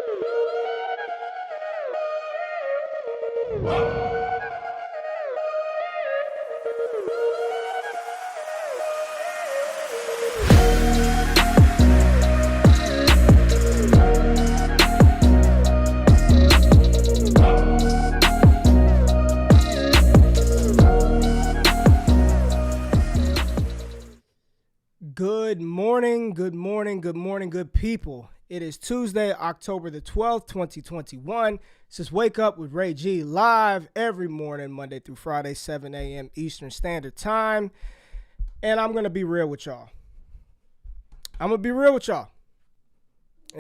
Good morning, good people. It is Tuesday, October the 12th, 2021. This is Wake Up with Ray G live every morning, Monday through Friday, 7 a.m. Eastern Standard Time. And I'm going to be real with y'all. And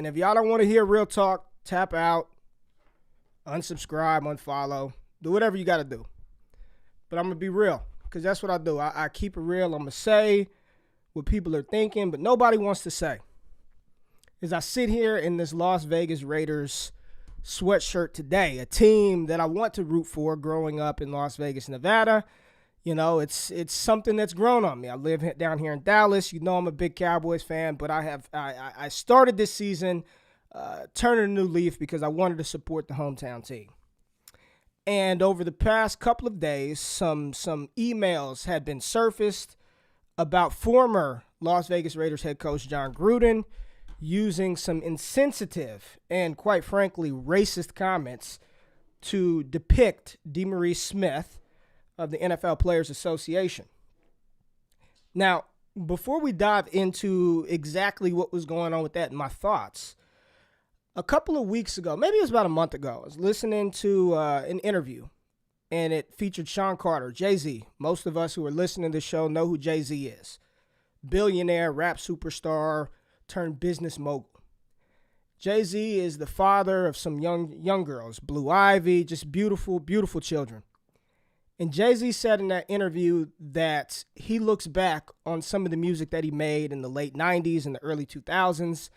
if y'all don't want to hear real talk, tap out, unsubscribe, unfollow, do whatever you got to do. But I'm going to be real because that's what I do. I keep it real. I'm going to say what people are thinking, but nobody wants to say. As I sit here in this Las Vegas Raiders sweatshirt today, a team that I want to root for growing up in Las Vegas, Nevada. You know, it's something that's grown on me. I live down here in Dallas. You know I'm a big Cowboys fan, but I started this season turning a new leaf because I wanted to support the hometown team. And over the past couple of days, some emails had been surfaced about former Las Vegas Raiders head coach John Gruden using some insensitive and, quite frankly, racist comments to depict DeMaurice Smith of the NFL Players Association. Now, before we dive into exactly what was going on with that and my thoughts, a couple of weeks ago, maybe it was about a month ago, I was listening to an interview, and it featured Sean Carter, Jay-Z. Most of us who are listening to the show know who Jay-Z is. Billionaire, rap superstar, turned business mogul. Jay-Z is the father of some young girls, Blue Ivy, just beautiful, beautiful children. And Jay-Z said in that interview that he looks back on some of the music that he made in the late 90s and the early 2000s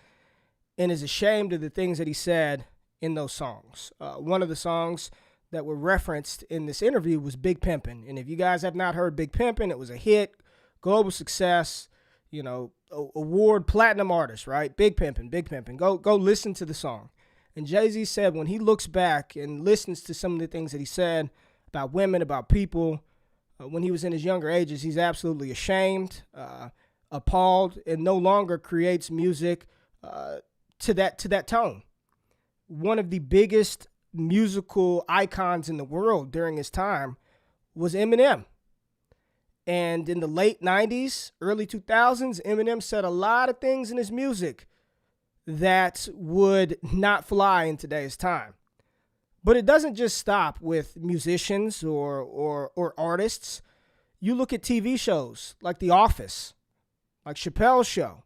and is ashamed of the things that he said in those songs. One of the songs that were referenced in this interview was Big Pimpin'. And if you guys have not heard Big Pimpin', it was a hit, global success, you know, award platinum artist, right? Big Pimpin'. Go listen to the song. And Jay-Z said when he looks back and listens to some of the things that he said about women, about people, when he was in his younger ages, he's absolutely ashamed, appalled, and no longer creates music to that tone. One of the biggest musical icons in the world during his time was Eminem. And in the late 90s, early 2000s, Eminem said a lot of things in his music that would not fly in today's time. But it doesn't just stop with musicians or artists. You look at TV shows like The Office, like Chappelle's Show.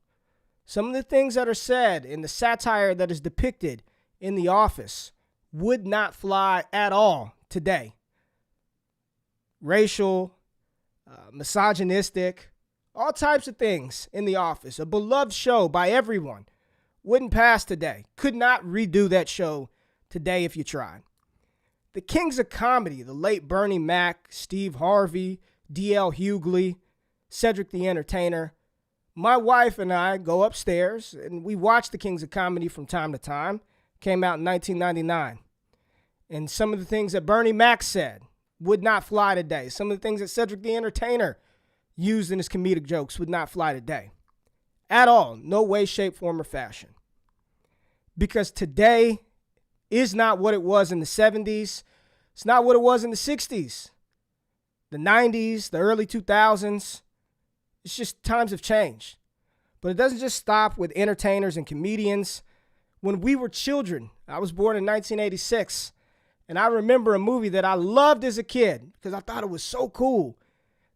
Some of the things that are said in the satire that is depicted in The Office would not fly at all today. Racial, misogynistic, all types of things in The Office. A beloved show by everyone. Wouldn't pass today. Could not redo that show today if you tried. The kings of comedy, the late Bernie Mac, Steve Harvey, D.L. Hughley, Cedric the Entertainer. My wife and I go upstairs and we watch the kings of comedy from time to time. Came out in 1999. And some of the things that Bernie Mac said would not fly today. Some of the things that Cedric the Entertainer used in his comedic jokes would not fly today. At all. No way, shape, form, or fashion. Because today is not what it was in the 70s. It's not what it was in the 60s. The 90s, the early 2000s. It's just times have changed. But it doesn't just stop with entertainers and comedians. When we were children, I was born in 1986. And I remember a movie that I loved as a kid because I thought it was so cool.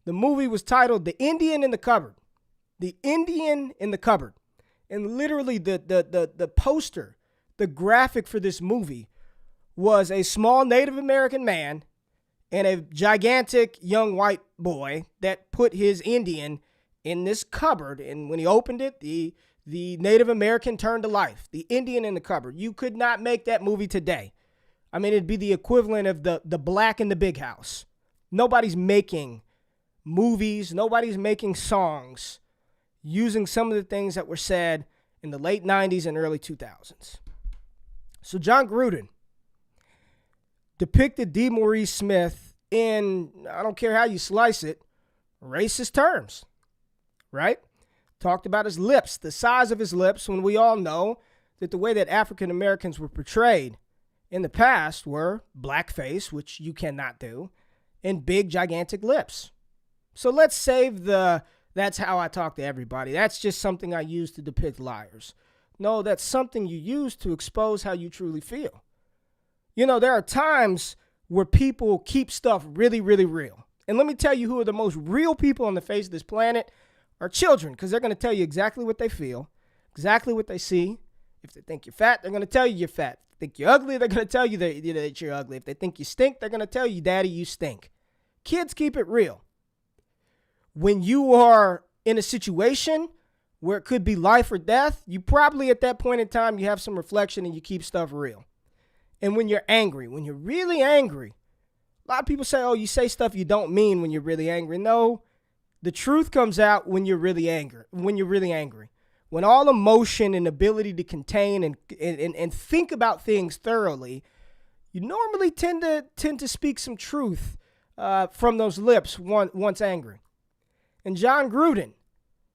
The movie was titled The Indian in the Cupboard. The Indian in the Cupboard. And literally the poster, the graphic for this movie was a small Native American man and a gigantic young white boy that put his Indian in this cupboard. And when he opened it, the Native American turned to life. The Indian in the Cupboard. You could not make that movie today. I mean, it'd be the equivalent of the Black in the Big House. Nobody's making movies. Nobody's making songs using some of the things that were said in the late 90s and early 2000s. So John Gruden depicted DeMaurice Smith in, I don't care how you slice it, racist terms, right? Talked about his lips, the size of his lips, when we all know that the way that African Americans were portrayed in the past were blackface, which you cannot do, and big, gigantic lips. So let's save the, that's how I talk to everybody. That's just something I use to depict liars. No, that's something you use to expose how you truly feel. You know, there are times where people keep stuff really, really real. And let me tell you who are the most real people on the face of this planet are children, because they're going to tell you exactly what they feel, exactly what they see. If they think you're fat, they're going to tell you you're fat. If they think you're ugly, they're going to tell you that you're ugly. If they think you stink, they're going to tell you, Daddy, you stink. Kids keep it real. When you are in a situation where it could be life or death, you probably at that point in time, you have some reflection and you keep stuff real. And when you're angry, when you're really angry, a lot of people say, oh, you say stuff you don't mean when you're really angry. No, the truth comes out when you're really angry. When all emotion and ability to contain and think about things thoroughly, you normally tend to speak some truth from those lips once angry. And John Gruden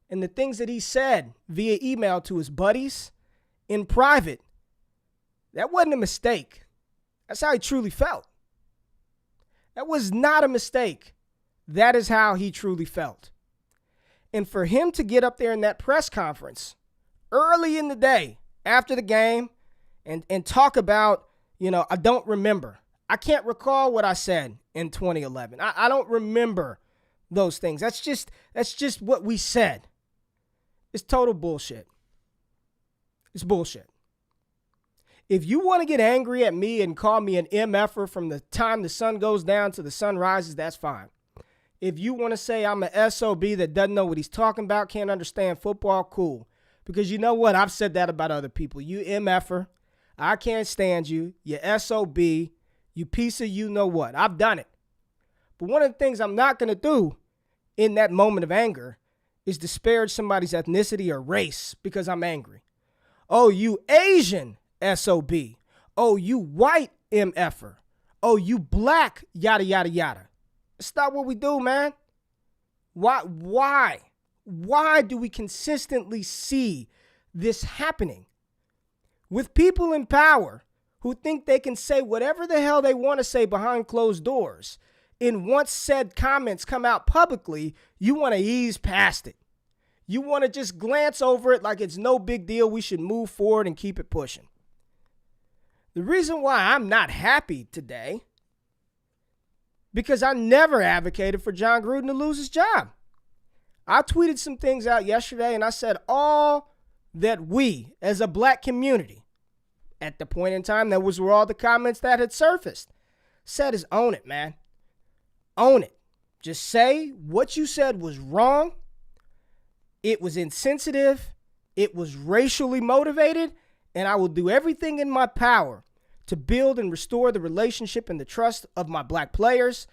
and the things that he said via email to his buddies in private, that wasn't a mistake. That's how he truly felt. That was not a mistake. That is how he truly felt. And for him to get up there in that press conference early in the day after the game and talk about, I don't remember. I can't recall what I said in 2011. I don't remember those things. That's just what we said. It's total bullshit. It's bullshit. If you want to get angry at me and call me an MFer from the time the sun goes down to the sun rises, that's fine. If you want to say I'm an SOB that doesn't know what he's talking about, can't understand football, cool. Because you know what? I've said that about other people. You MFer. I can't stand you. You SOB. You piece of you know what. I've done it. But one of the things I'm not going to do in that moment of anger is disparage somebody's ethnicity or race because I'm angry. Oh, you Asian SOB. Oh, you white MFer. Oh, you black yada, yada, yada. That's not what we do, man. Why? Why do we consistently see this happening with people in power who think they can say whatever the hell they want to say behind closed doors? And once said comments come out publicly, you want to ease past it. You want to just glance over it like it's no big deal. We should move forward and keep it pushing. The reason why I'm not happy today, because I never advocated for John Gruden to lose his job. I tweeted some things out yesterday and I said all that we as a black community, at the point in time that was where all the comments that had surfaced, said is own it, man. Own it. Just say what you said was wrong. It was insensitive. It was racially motivated. And I will do everything in my power to build and restore the relationship and the trust of my black players,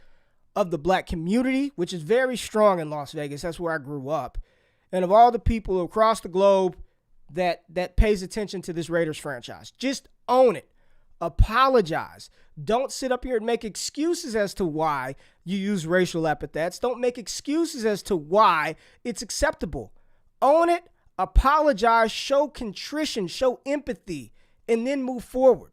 of the black community, which is very strong in Las Vegas. That's where I grew up. And of all the people across the globe that pays attention to this Raiders franchise. Just own it. Apologize. Don't sit up here and make excuses as to why you use racial epithets. Don't make excuses as to why it's acceptable. Own it. Apologize, show contrition, show empathy, and then move forward.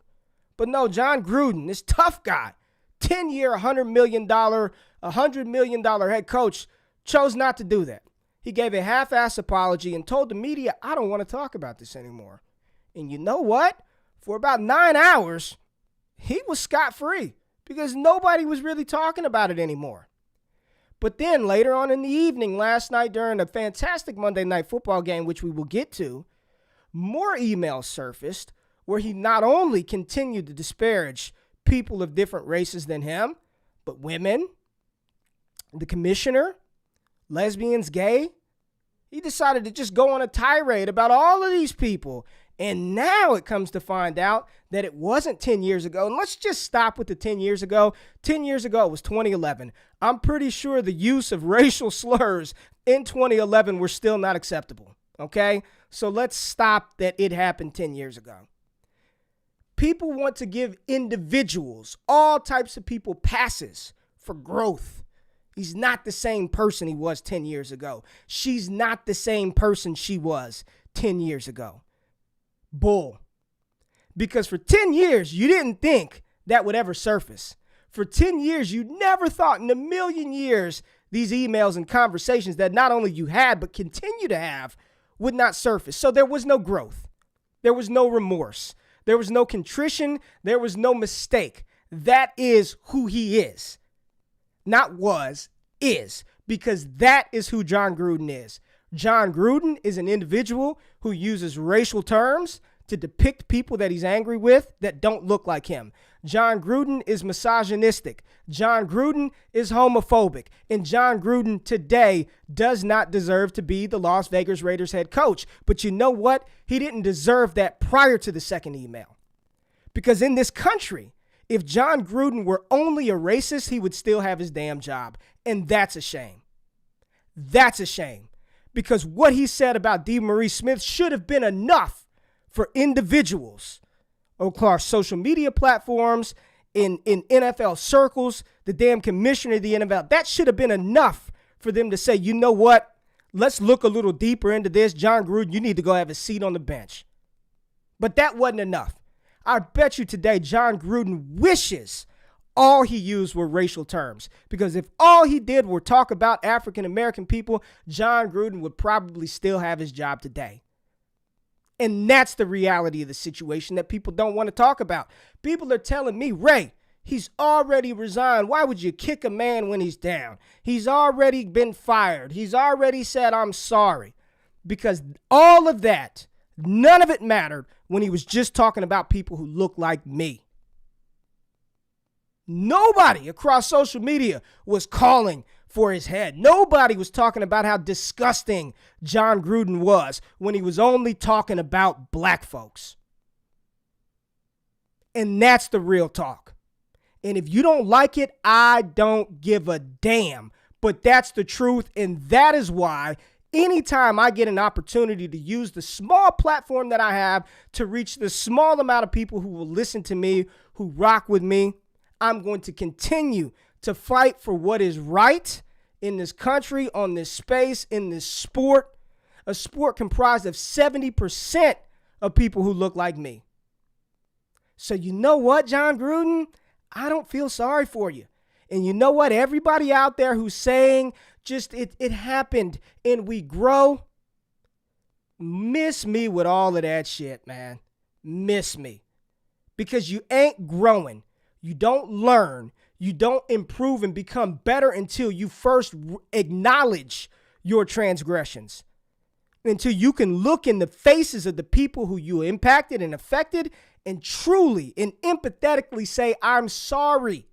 But no, John Gruden, this tough guy, 10-year, $100 million head coach, chose not to do that. He gave a half-ass apology and told the media, I don't want to talk about this anymore. And you know what? For about 9 hours, he was scot-free because nobody was really talking about it anymore. But then later on in the evening, last night during a fantastic Monday Night Football game, which we will get to, more emails surfaced where he not only continued to disparage people of different races than him, but women, the commissioner, lesbians, gay. He decided to just go on a tirade about all of these people. And now it comes to find out that it wasn't 10 years ago. And let's just stop with the 10 years ago. 10 years ago, it was 2011. I'm pretty sure the use of racial slurs in 2011 were still not acceptable. Okay? So let's stop that it happened 10 years ago. People want to give individuals, all types of people, passes for growth. He's not the same person he was 10 years ago. She's not the same person she was 10 years ago. Bull. Because for 10 years, you didn't think that would ever surface. For 10 years, you never thought in a million years these emails and conversations that not only you had but continue to have would not surface. So there was no growth. There was no remorse. There was no contrition. There was no mistake. That is who he is. Not was, is. Because that is who Jon Gruden is. Jon Gruden is an individual who uses racial terms to depict people that he's angry with that don't look like him. Jon Gruden is misogynistic. Jon Gruden is homophobic. And Jon Gruden today does not deserve to be the Las Vegas Raiders head coach. But you know what? He didn't deserve that prior to the second email. Because in this country, if Jon Gruden were only a racist, he would still have his damn job. And that's a shame. That's a shame. Because what he said about DeMaurice Smith should have been enough for individuals across social media platforms, in NFL circles, the damn commissioner of the NFL. That should have been enough for them to say, you know what? Let's look a little deeper into this. Jon Gruden, you need to go have a seat on the bench. But that wasn't enough. I bet you today Jon Gruden wishes all he used were racial terms. Because if all he did were talk about African-American people, Jon Gruden would probably still have his job today. And that's the reality of the situation that people don't want to talk about. People are telling me, Ray, he's already resigned. Why would you kick a man when he's down? He's already been fired. He's already said, I'm sorry. Because all of that, none of it mattered when he was just talking about people who look like me. Nobody across social media was calling for his head. Nobody was talking about how disgusting Jon Gruden was when he was only talking about black folks. And that's the real talk. And if you don't like it, I don't give a damn. But that's the truth, and that is why anytime I get an opportunity to use the small platform that I have to reach the small amount of people who will listen to me, who rock with me, I'm going to continue to fight for what is right in this country, on this space, in this sport, a sport comprised of 70% of people who look like me. So you know what, Jon Gruden? I don't feel sorry for you. And you know what? Everybody out there who's saying just it happened and we grow, miss me with all of that shit, man. Miss me. Because you ain't growing. You don't learn. You don't improve and become better until you first acknowledge your transgressions. Until you can look in the faces of the people who you impacted and affected and truly and empathetically say, I'm sorry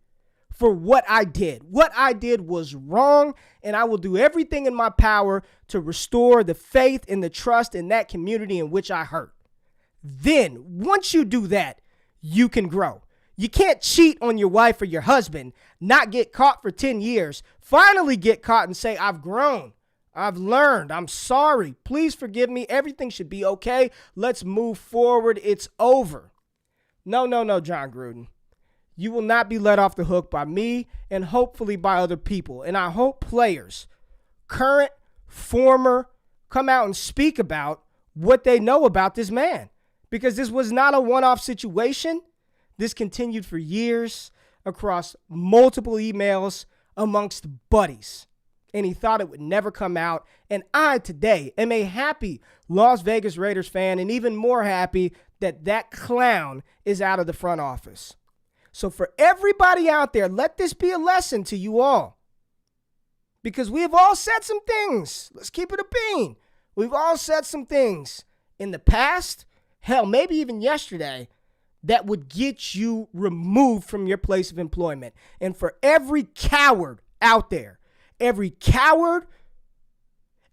for what I did. What I did was wrong, and I will do everything in my power to restore the faith and the trust in that community in which I hurt. Then, once you do that, you can grow. You can't cheat on your wife or your husband, not get caught for 10 years, finally get caught and say, I've grown, I've learned, I'm sorry, please forgive me, everything should be okay, let's move forward, it's over. No, Jon Gruden. You will not be let off the hook by me and hopefully by other people. And I hope players, current, former, come out and speak about what they know about this man. Because this was not a one-off situation. This continued for years across multiple emails amongst buddies. And he thought it would never come out. And I today am a happy Las Vegas Raiders fan and even more happy that that clown is out of the front office. So for everybody out there, let this be a lesson to you all. Because we have all said some things. Let's keep it a bean. We've all said some things in the past, hell, maybe even yesterday, that would get you removed from your place of employment. And for every coward out there, every coward,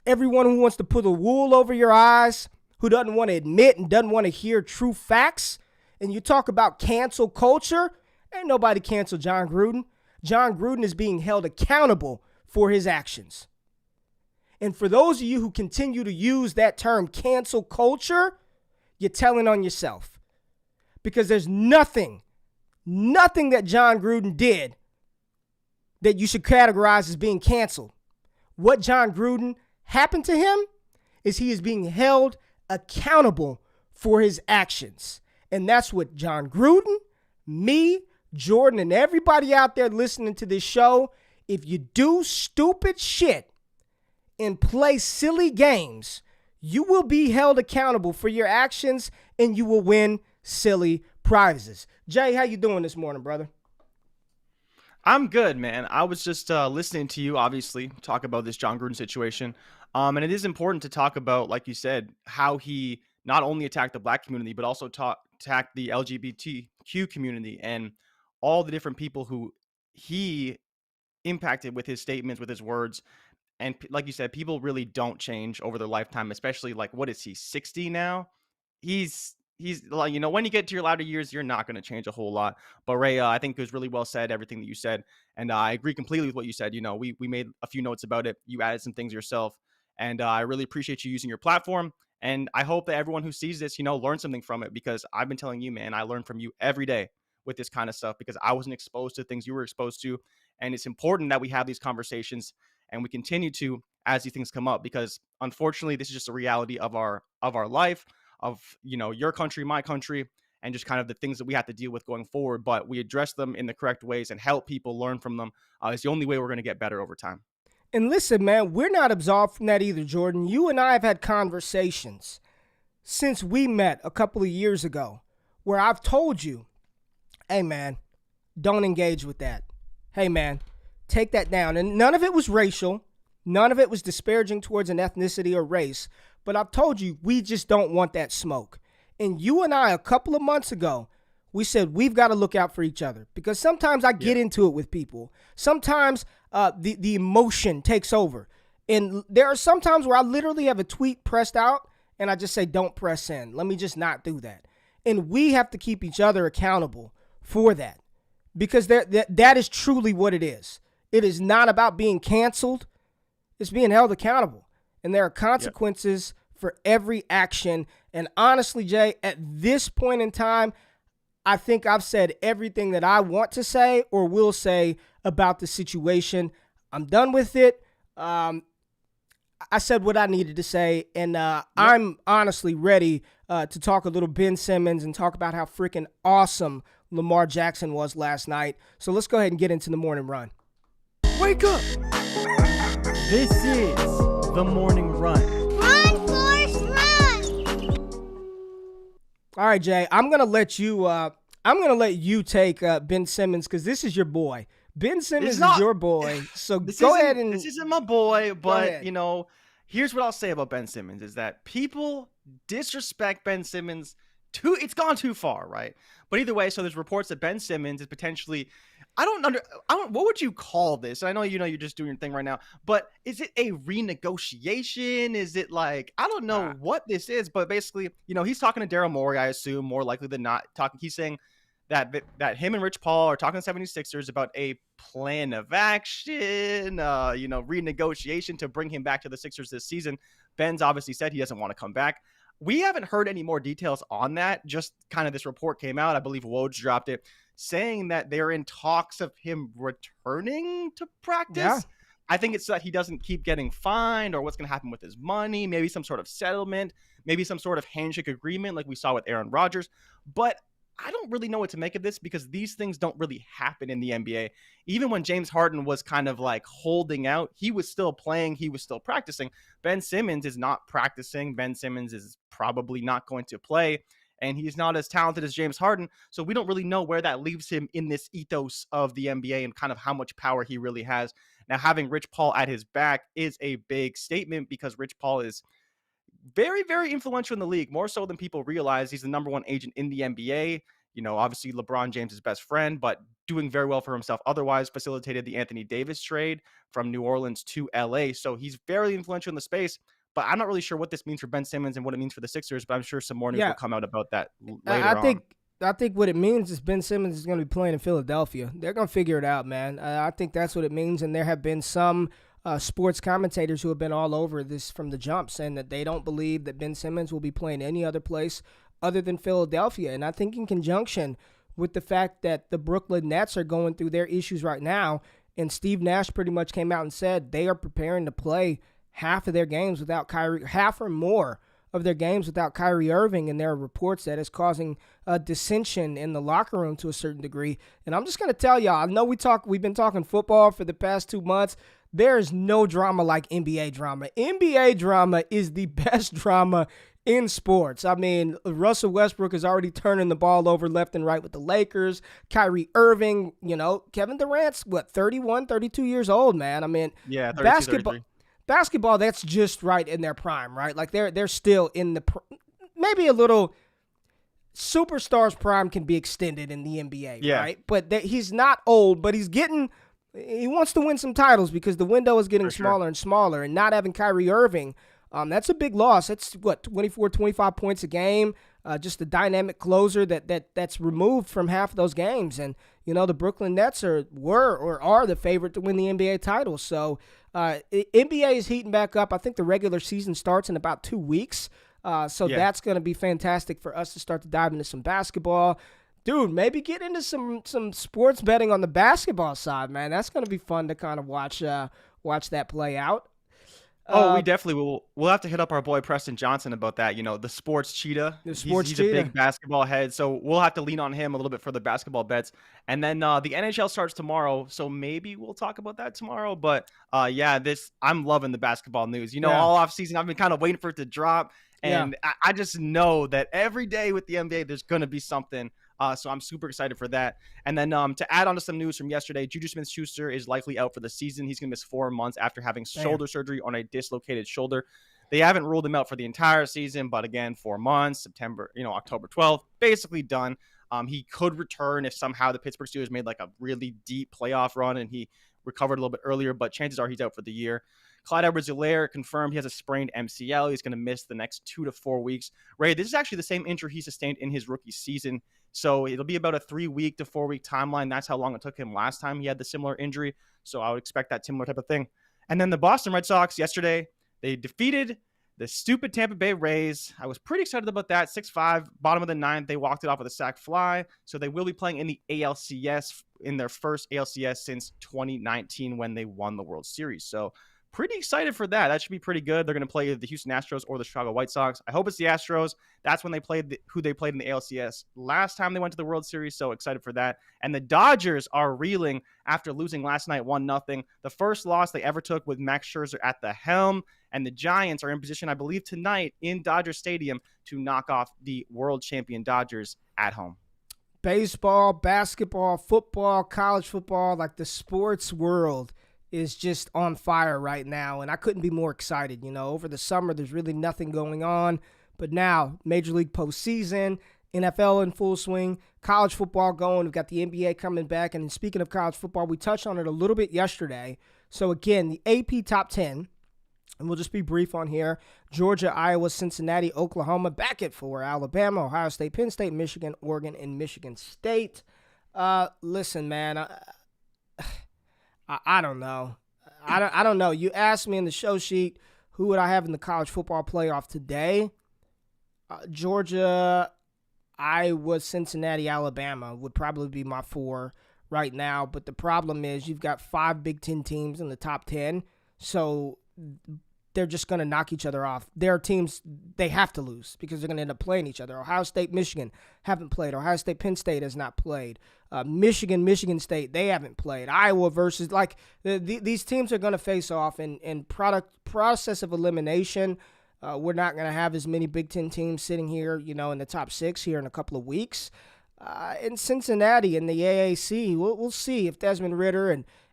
everyone who wants to put a wool over your eyes, who doesn't want to admit and doesn't want to hear true facts, and you talk about cancel culture, ain't nobody cancel Jon Gruden. Jon Gruden is being held accountable for his actions. And for those of you who continue to use that term cancel culture, you're telling on yourself. because there's nothing that John Gruden did that you should categorize as being canceled. What John Gruden happened to him is he is being held accountable for his actions. And that's what John Gruden, me, Jordan, and everybody out there listening to this show, if you do stupid shit and play silly games, you will be held accountable for your actions and you will win silly prizes. Jay, how you doing this morning, brother? I'm good, man. I was just listening to you, obviously, talk about this John Gruden situation. And it is important to talk about, like you said, how he not only attacked the black community, but also attacked the LGBTQ community and all the different people who he impacted with his statements, with his words. And like you said, people really don't change over their lifetime, especially like, what is he, 60 now? He's like, when you get to your latter years, you're not going to change a whole lot. But Ray, I think it was really well said, everything that you said. And I agree completely with what you said. We made a few notes about it. You added some things yourself. And I really appreciate you using your platform. And I hope that everyone who sees this, learns something from it, because I've been telling you, man, I learn from you every day with this kind of stuff because I wasn't exposed to things you were exposed to. And it's important that we have these conversations and we continue to as these things come up, because unfortunately, this is just a reality of our life, of, your country, my country, and just kind of the things that we have to deal with going forward. But we address them in the correct ways and help people learn from them. It's the only way we're going to get better over time. And listen, man, we're not absolved from that either, Jordan. You and I have had conversations since we met a couple of years ago where I've told you, hey, man, don't engage with that. Hey, man, take that down. And none of it was racial. None of it was disparaging towards an ethnicity or race. But I've told you, we just don't want that smoke. And you and I, a couple of months ago, we said we've got to look out for each other, because sometimes I get into it with people. Sometimes the emotion takes over. And there are some times where I literally have a tweet pressed out and I just say, don't press send. Let me just not do that. And we have to keep each other accountable for that, because that is truly what it is. It is not about being canceled. It's being held accountable. And there are consequences for every action. And honestly, Jay, at this point in time, I think I've said everything that I want to say or will say about the situation. I'm done with it. I said what I needed to say, and I'm honestly ready to talk a little Ben Simmons and talk about how freaking awesome Lamar Jackson was last night. So let's go ahead and get into the morning run. Wake up! This is the morning run. Run, Forrest, run! All right, Jay, I'm gonna let you take Ben Simmons, because this is your boy. Ben Simmons is your boy. So go ahead and this isn't my boy, but here's what I'll say about Ben Simmons is that people disrespect Ben Simmons it's gone too far, right? But either way, so there's reports that Ben Simmons is potentially, what would you call this? I know you're just doing your thing right now, but is it a renegotiation? Is it like, I don't know what this is, but basically, he's talking to Daryl Morey, I assume, more likely than not. He's saying that him and Rich Paul are talking to 76ers about a plan of action, renegotiation to bring him back to the Sixers this season. Ben's obviously said he doesn't want to come back. We haven't heard any more details on that. Just kind of this report came out. I believe Woj dropped it, saying that they're in talks of him returning to practice. Yeah. I think it's that he doesn't keep getting fined, or what's going to happen with his money, maybe some sort of settlement, maybe some sort of handshake agreement like we saw with Aaron Rodgers. But I don't really know what to make of this, because these things don't really happen in the NBA. Even when James Harden was kind of like holding out, he was still playing, he was still practicing. Ben Simmons is not practicing. Ben Simmons is probably not going to play, and he's not as talented as James Harden. So we don't really know where that leaves him in this ethos of the NBA and kind of how much power he really has. Now, having Rich Paul at his back is a big statement, because Rich Paul is very, very influential in the league, more so than people realize. He's the number one agent in the NBA. Obviously LeBron James' best friend, but doing very well for himself otherwise, facilitated the Anthony Davis trade from New Orleans to LA. So he's very influential in the space, but I'm not really sure what this means for Ben Simmons and what it means for the Sixers, but I'm sure some more news will come out about that later on. I think what it means is Ben Simmons is going to be playing in Philadelphia. They're going to figure it out, man. I think that's what it means, and there have been some sports commentators who have been all over this from the jump, saying that they don't believe that Ben Simmons will be playing any other place other than Philadelphia. And I think in conjunction with the fact that the Brooklyn Nets are going through their issues right now, and Steve Nash pretty much came out and said they are preparing to play half of their games without Kyrie, half or more of their games without Kyrie Irving, and there are reports that it's causing a dissension in the locker room to a certain degree. And I'm just going to tell y'all, I know we've been talking football for the past 2 months. There is no drama like NBA drama. NBA drama is the best drama in sports. I mean, Russell Westbrook is already turning the ball over left and right with the Lakers. Kyrie Irving, Kevin Durant's, 31, 32 years old, man. I mean, yeah, 32, basketball, that's just right in their prime, right? Like they're still in the maybe a little superstars prime can be extended in the NBA, right? But he's not old, but he wants to win some titles because the window is getting smaller and smaller, and not having Kyrie Irving, that's a big loss. That's 24, 25 points a game, just a dynamic closer that's removed from half of those games. And the Brooklyn Nets are the favorite to win the NBA title. So NBA is heating back up. I think the regular season starts in about 2 weeks. That's going to be fantastic for us to start to dive into some basketball. Dude, maybe get into some sports betting on the basketball side, man. That's going to be fun to kind of watch that play out. We definitely will. We'll have to hit up our boy Preston Johnson about that. The sports cheetah. He's a big basketball head, so we'll have to lean on him a little bit for the basketball bets. And then the NHL starts tomorrow, so maybe we'll talk about that tomorrow. But I'm loving the basketball news. All off season I've been kind of waiting for it to drop, and I just know that every day with the NBA there's going to be something. So I'm super excited for that. And then to add on to some news from yesterday, Juju Smith-Schuster is likely out for the season. He's going to miss 4 months after having shoulder surgery on a dislocated shoulder. They haven't ruled him out for the entire season, but again, 4 months, October 12th, basically done. He could return if somehow the Pittsburgh Steelers made like a really deep playoff run and he recovered a little bit earlier, but chances are he's out for the year. Clyde Edwards-Helaire confirmed he has a sprained MCL. He's going to miss the next 2 to 4 weeks. Ray, this is actually the same injury he sustained in his rookie season. So it'll be about a 3-week to 4-week timeline. That's how long it took him last time he had the similar injury. So I would expect that similar type of thing. And then the Boston Red Sox yesterday, they defeated the stupid Tampa Bay Rays. I was pretty excited about that. 6-5, bottom of the ninth. They walked it off with a sac fly. So they will be playing in the ALCS, in their first ALCS since 2019 when they won the World Series. So pretty excited for that. That should be pretty good. They're going to play either the Houston Astros or the Chicago White Sox. I hope it's the Astros. That's when they played who they played in the ALCS last time they went to the World Series. So excited for that. And the Dodgers are reeling after losing last night 1-0. The first loss they ever took with Max Scherzer at the helm. And the Giants are in position, I believe, tonight in Dodger Stadium to knock off the world champion Dodgers at home. Baseball, basketball, football, college football, like the sports world is just on fire right now, and I couldn't be more excited. Over the summer, there's really nothing going on, but now, Major League postseason, NFL in full swing, college football going, we've got the NBA coming back, and speaking of college football, we touched on it a little bit yesterday. So again, the AP Top 10, and we'll just be brief on here: Georgia, Iowa, Cincinnati, Oklahoma, back at 4, Alabama, Ohio State, Penn State, Michigan, Oregon, and Michigan State. Listen, man, I don't know. I don't know. You asked me in the show sheet who would I have in the college football playoff today. Georgia, Iowa, Cincinnati, Alabama would probably be my 4 right now. But the problem is you've got 5 Big Ten teams in the top 10. So they're just going to knock each other off. There are teams they have to lose because they're going to end up playing each other. Ohio State, Michigan haven't played. Ohio State, Penn State has not played. Michigan State, they haven't played. Iowa versus, these teams are going to face off in process of elimination. We're not going to have as many Big Ten teams sitting here, in the top 6 here in a couple of weeks. In Cincinnati, in the AAC, we'll see if Desmond Ridder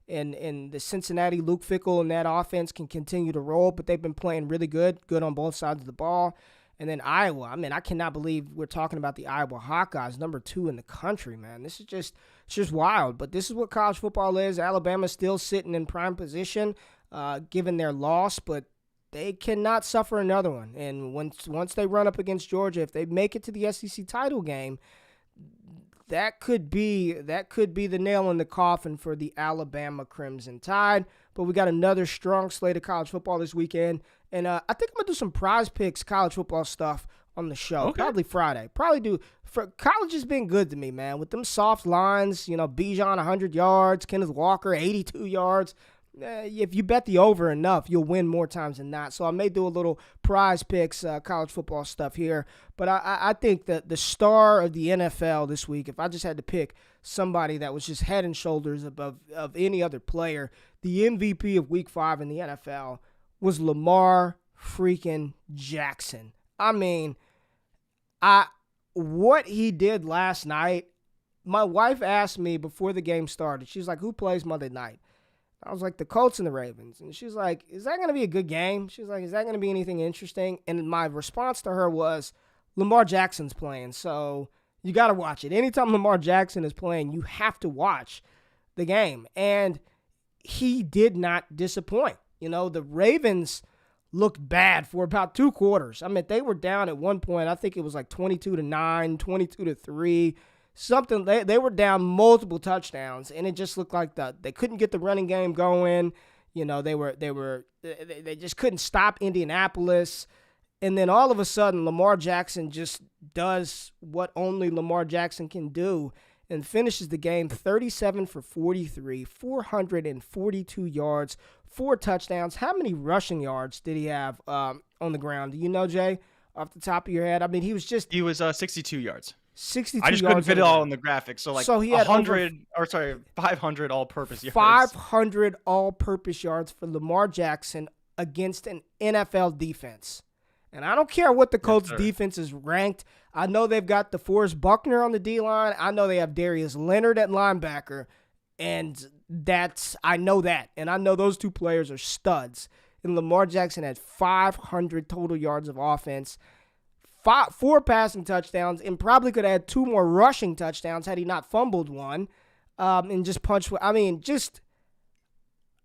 and the Cincinnati Luke Fickell and that offense can continue to roll, but they've been playing really good on both sides of the ball. And then Iowa, I cannot believe we're talking about the Iowa Hawkeyes, number 2 in the country, man. This is just wild. But this is what college football is. Alabama's still sitting in prime position, given their loss, but they cannot suffer another one. And once they run up against Georgia, if they make it to the SEC title game, that could be the nail in the coffin for the Alabama Crimson Tide. But we got another strong slate of college football this weekend. And I think I'm going to do some prize picks college football stuff on the show. Okay. Probably Friday. Probably do. College has been good to me, man. With them soft lines, Bijan 100 yards, Kenneth Walker 82 yards. If you bet the over enough, you'll win more times than not. So I may do a little prize picks, college football stuff here. But I think that the star of the NFL this week, if I just had to pick somebody that was just head and shoulders above of any other player, the MVP of Week 5 in the NFL was Lamar freaking Jackson. I mean, what he did last night, my wife asked me before the game started, she's like, who plays Monday night? I was like, the Colts and the Ravens. And she's like, is that going to be a good game? She's like, is that going to be anything interesting? And my response to her was, Lamar Jackson's playing, so you got to watch it. Anytime Lamar Jackson is playing, you have to watch the game. And he did not disappoint. The Ravens looked bad for about 2 quarters. I mean, they were down at one point. I think it was like 22-9, 22-3. Something they were down multiple touchdowns, and it just looked like they couldn't get the running game going. They just couldn't stop Indianapolis, and then all of a sudden Lamar Jackson just does what only Lamar Jackson can do and finishes the game 37 for 43, 442 yards, 4 touchdowns. How many rushing yards did he have on the ground? Do you know, Jay, off the top of your head? I mean, he was 62 yards. 62 I just yards couldn't fit it all in the graphic. So he had 500 all-purpose yards. 500 all-purpose yards for Lamar Jackson against an NFL defense. And I don't care what the Colts defense is ranked. I know they've got DeForest Buckner on the D-line. I know they have Darius Leonard at linebacker. And I know that. And I know those 2 players are studs. And Lamar Jackson had 500 total yards of offense. 4 passing touchdowns, and probably could have had 2 more rushing touchdowns had he not fumbled one, and just punched. I mean,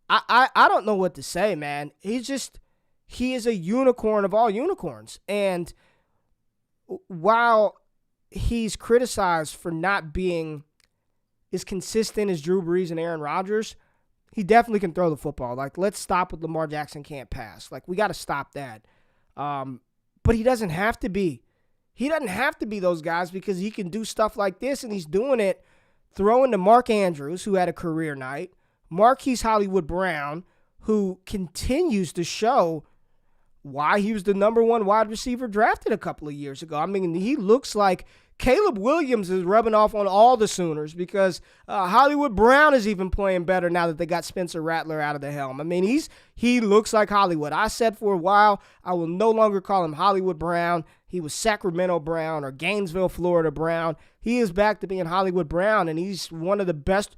I don't know what to say, man. He is a unicorn of all unicorns, and while he's criticized for not being as consistent as Drew Brees and Aaron Rodgers, he definitely can throw the football. Like, let's stop with Lamar Jackson can't pass. Like, we got to stop that. But he doesn't have to be. He doesn't have to be those guys because he can do stuff like this, and he's doing it throwing to Mark Andrews, who had a career night, Marquise Hollywood Brown, who continues to show why he was the number 1 wide receiver drafted a couple of years ago. I mean, he looks like Caleb Williams is rubbing off on all the Sooners because Hollywood Brown is even playing better now that they got Spencer Rattler out of the helm. I mean, he looks like Hollywood. I said for a while I will no longer call him Hollywood Brown. He was Sacramento Brown or Gainesville, Florida Brown. He is back to being Hollywood Brown, and he's one of the best.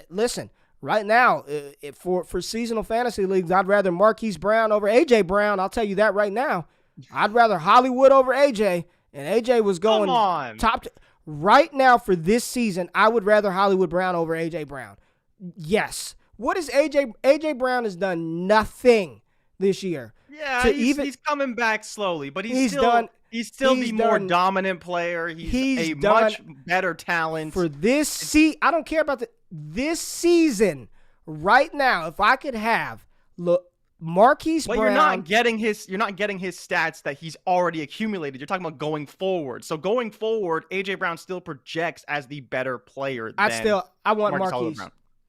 Listen, right now, for seasonal fantasy leagues, I'd rather Marquise Brown over A.J. Brown. I'll tell you that right now. I'd rather Hollywood over A.J., and AJ was going top. Right now for this season, I would rather Hollywood Brown over AJ Brown. Yes. What is AJ? AJ Brown has done nothing this year. Yeah, he's coming back slowly, but he's still the more dominant player. He's a much better talent. For this I don't care about this season. Right now, if I could have Marquise Brown. You're not getting his stats that he's already accumulated. You're talking about going forward. So going forward, AJ Brown still projects as the better player. I want Marquise.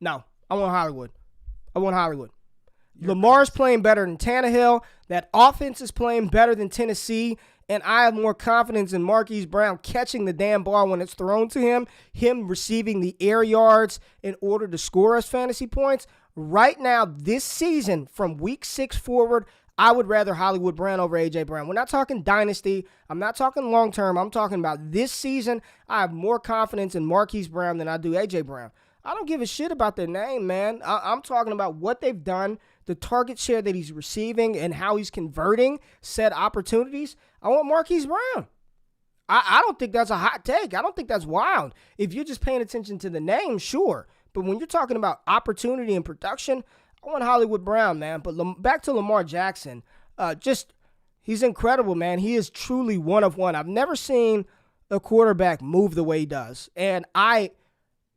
No, I want Hollywood. Lamar's playing better than Tannehill. That offense is playing better than Tennessee. And I have more confidence in Marquise Brown catching the damn ball when it's thrown to him receiving the air yards in order to score us fantasy points. Right now, this season, from week 6 forward, I would rather Hollywood Brown over A.J. Brown. We're not talking dynasty. I'm not talking long-term. I'm talking about this season. I have more confidence in Marquise Brown than I do A.J. Brown. I don't give a shit about their name, man. I'm talking about what they've done, the target share that he's receiving, and how he's converting said opportunities. I want Marquise Brown. I don't think that's a hot take. I don't think that's wild. If you're just paying attention to the name, sure. But when you're talking about opportunity and production, I want Hollywood Brown, man. But back to Lamar Jackson, he's incredible, man. He is truly one of one. I've never seen a quarterback move the way he does. And I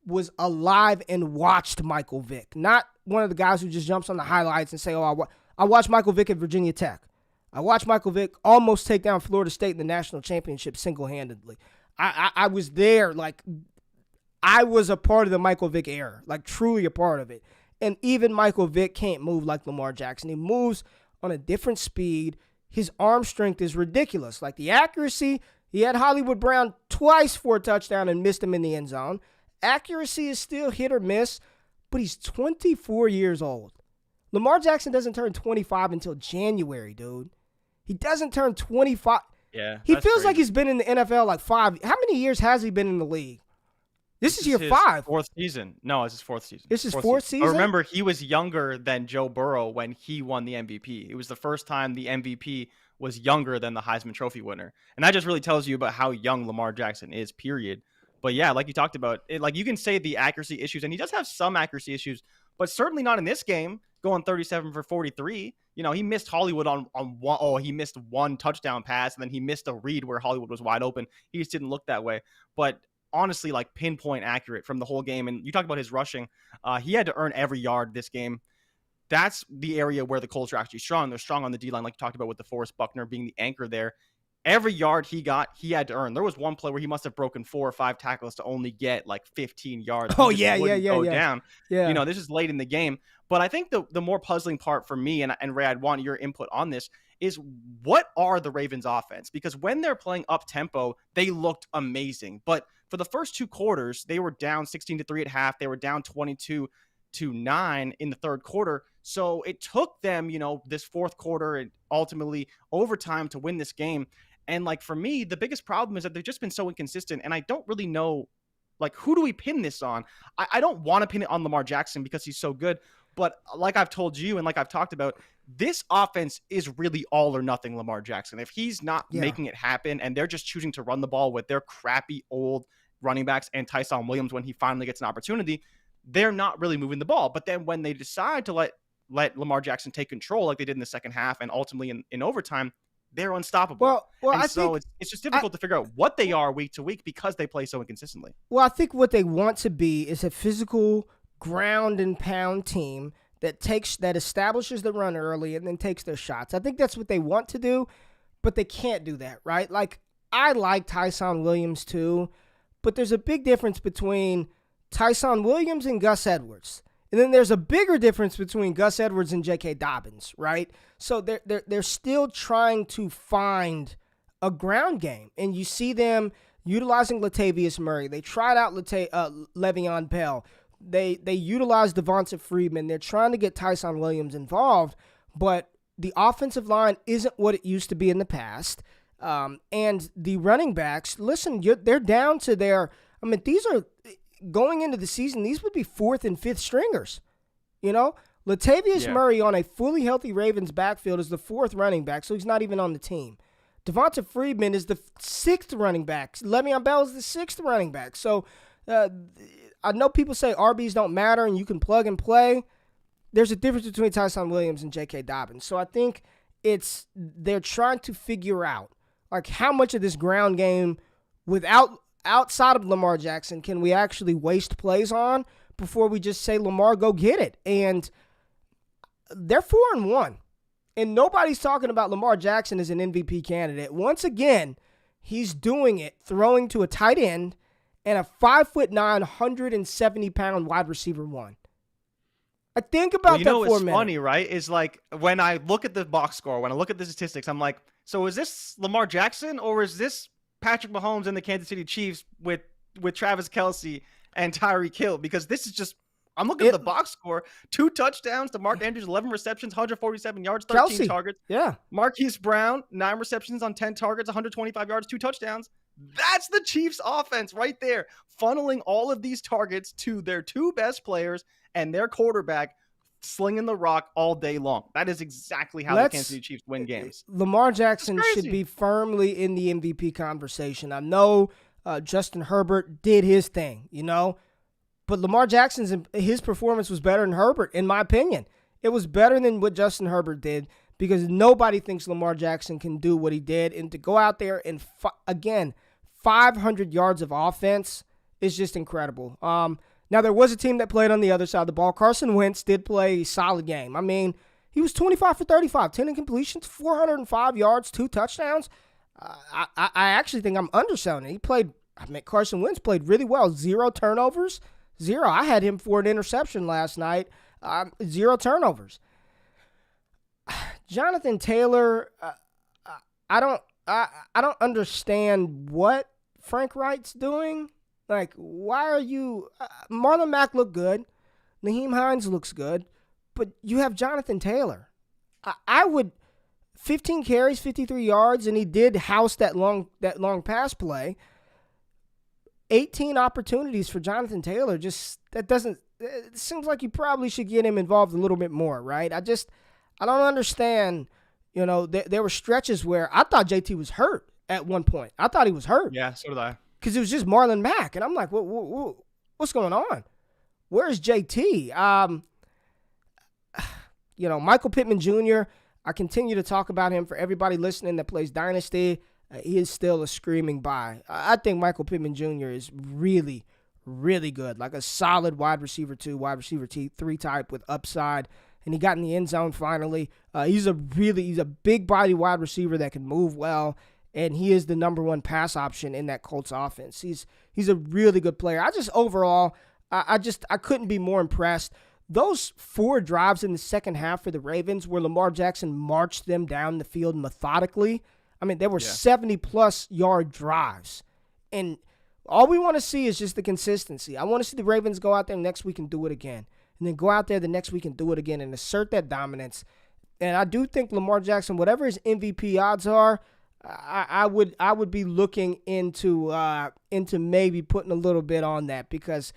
was alive and watched Michael Vick. Not one of the guys who just jumps on the highlights and say, I watched Michael Vick at Virginia Tech. I watched Michael Vick almost take down Florida State in the national championship single-handedly. I was there. Like, I was a part of the Michael Vick era, like truly a part of it. And even Michael Vick can't move like Lamar Jackson. He moves on a different speed. His arm strength is ridiculous. Like the accuracy, he had Hollywood Brown twice for a touchdown and missed him in the end zone. Accuracy is still hit or miss, but he's 24 years old. Lamar Jackson doesn't turn 25 until January, dude. He doesn't turn 25. Yeah, he feels like he's been in the NFL like 5. How many years has he been in the league? This is year 5. Fourth season. No, it's his fourth season. This is fourth season? I remember he was younger than Joe Burrow when he won the MVP. It was the first time the MVP was younger than the Heisman Trophy winner. And that just really tells you about how young Lamar Jackson is, period. But yeah, like you talked about, like you can say the accuracy issues, and he does have some accuracy issues, but certainly not in this game, going 37 for 43. You know, he missed Hollywood on one. Oh, he missed one touchdown pass, and then he missed a read where Hollywood was wide open. He just didn't look that way. But honestly, like pinpoint accurate from the whole game. And you talk about his rushing. He had to earn every yard this game. That's the area where the Colts are actually strong. They're strong on the D-line, like you talked about with DeForest Buckner being the anchor there. Every yard he got, he had to earn. There was one play where he must have broken 4 or 5 tackles to only get like 15 yards. Oh, yeah. Down. Yeah. You know, this is late in the game. But I think the more puzzling part for me, and Ray, I'd want your input on this, is what are the Ravens' offense? Because when they're playing up-tempo, they looked amazing. But for the first 2 quarters, they were down 16-3 at half. They were down 22-9 in the third quarter. So it took them, you know, this fourth quarter and ultimately overtime to win this game. And like for me, the biggest problem is that they've just been so inconsistent, and I don't really know, like, who do we pin this on? I don't want to pin it on Lamar Jackson because he's so good, but like I've told you and like I've talked about, this offense is really all or nothing Lamar Jackson. If he's not making it happen and they're just choosing to run the ball with their crappy old running backs and Tyson Williams when he finally gets an opportunity, they're not really moving the ball. But then when they decide to let Lamar Jackson take control like they did in the second half and ultimately in overtime, they're unstoppable. Well, and I so think it's just difficult to figure out what they are week to week because they play so inconsistently. Well, I think what they want to be is a physical ground and pound team that establishes the run early and then takes their shots. I think that's what they want to do, but they can't do that, right? Like, I like Tyson Williams too, but there's a big difference between Tyson Williams and Gus Edwards. And then there's a bigger difference between Gus Edwards and J.K. Dobbins, right? So they're still trying to find a ground game. And you see them utilizing Latavius Murray. They tried out Le'Veon Bell. They utilized Devonta Freeman. They're trying to get Tyson Williams involved, but the offensive line isn't what it used to be in the past. And the running backs, listen, they're down to these are, going into the season, these would be 4th and 5th stringers. You know, Latavius Murray on a fully healthy Ravens backfield is the 4th running back, so he's not even on the team. Devonta Freeman is the 6th running back. Le'Veon Bell is the 6th running back. So I know people say RBs don't matter and you can plug and play. There's a difference between Tyson Williams and J.K. Dobbins. So I think they're trying to figure out, like, how much of this ground game outside of Lamar Jackson can we actually waste plays on before we just say, Lamar, go get it. And they're 4-1. And nobody's talking about Lamar Jackson as an MVP candidate. Once again, he's doing it throwing to a tight end and a 5'9", 170-pound wide receiver 1. I think about that for a minute. What's funny, right, is like when I look at the box score, when I look at the statistics, I'm like, so is this Lamar Jackson or is this Patrick Mahomes and the Kansas City Chiefs with Travis Kelce and Tyreek Hill? Because this is just, I'm looking at the box score, 2 touchdowns to Mark Andrews, 11 receptions, 147 yards, 13 targets. Yeah. Marquise Brown, 9 receptions on 10 targets, 125 yards, 2 touchdowns. That's the Chiefs offense right there, funneling all of these targets to their 2 best players and their quarterback slinging the rock all day long. That is exactly how the Kansas City Chiefs win games. Lamar Jackson should be firmly in the MVP conversation. I know Justin Herbert did his thing, you know, but Lamar his performance was better than Herbert, in my opinion. It was better than what Justin Herbert did because nobody thinks Lamar Jackson can do what he did. And to go out there and, 500 yards of offense is just incredible. Now, there was a team that played on the other side of the ball. Carson Wentz did play a solid game. I mean, He was 25 for 35, 10 incompletions, 405 yards, 2 touchdowns. I actually think I'm underselling it. Carson Wentz played really well. 0 turnovers. 0. I had him for an interception last night. 0 turnovers. Jonathan Taylor, I don't understand what Frank Wright's doing. Like, why are you... Marlon Mack looked good. Naheem Hines looks good. But you have Jonathan Taylor. I would... 15 carries, 53 yards, and he did house that long pass play. 18 opportunities for Jonathan Taylor. It seems like you probably should get him involved a little bit more, right? I don't understand. You know, there were stretches where I thought JT was hurt at one point. I thought he was hurt. Yeah, so did I. Because it was just Marlon Mack. And I'm like, what's going on? Where's JT? Michael Pittman Jr., I continue to talk about him for everybody listening that plays Dynasty. He is still a screaming buy. I think Michael Pittman Jr. is really, really good. Like a solid wide receiver 2, wide receiver 3 type with upside. And he got in the end zone finally. He's a big body wide receiver that can move well. And he is the number 1 pass option in that Colts offense. He's a really good player. I couldn't be more impressed. Those 4 drives in the second half for the Ravens where Lamar Jackson marched them down the field methodically. I mean, there were 70-plus yard drives. And all we want to see is just the consistency. I want to see the Ravens go out there next week and do it again. And then go out there the next week and do it again and assert that dominance. And I do think Lamar Jackson, whatever his MVP odds are, I would be looking into maybe putting a little bit on that because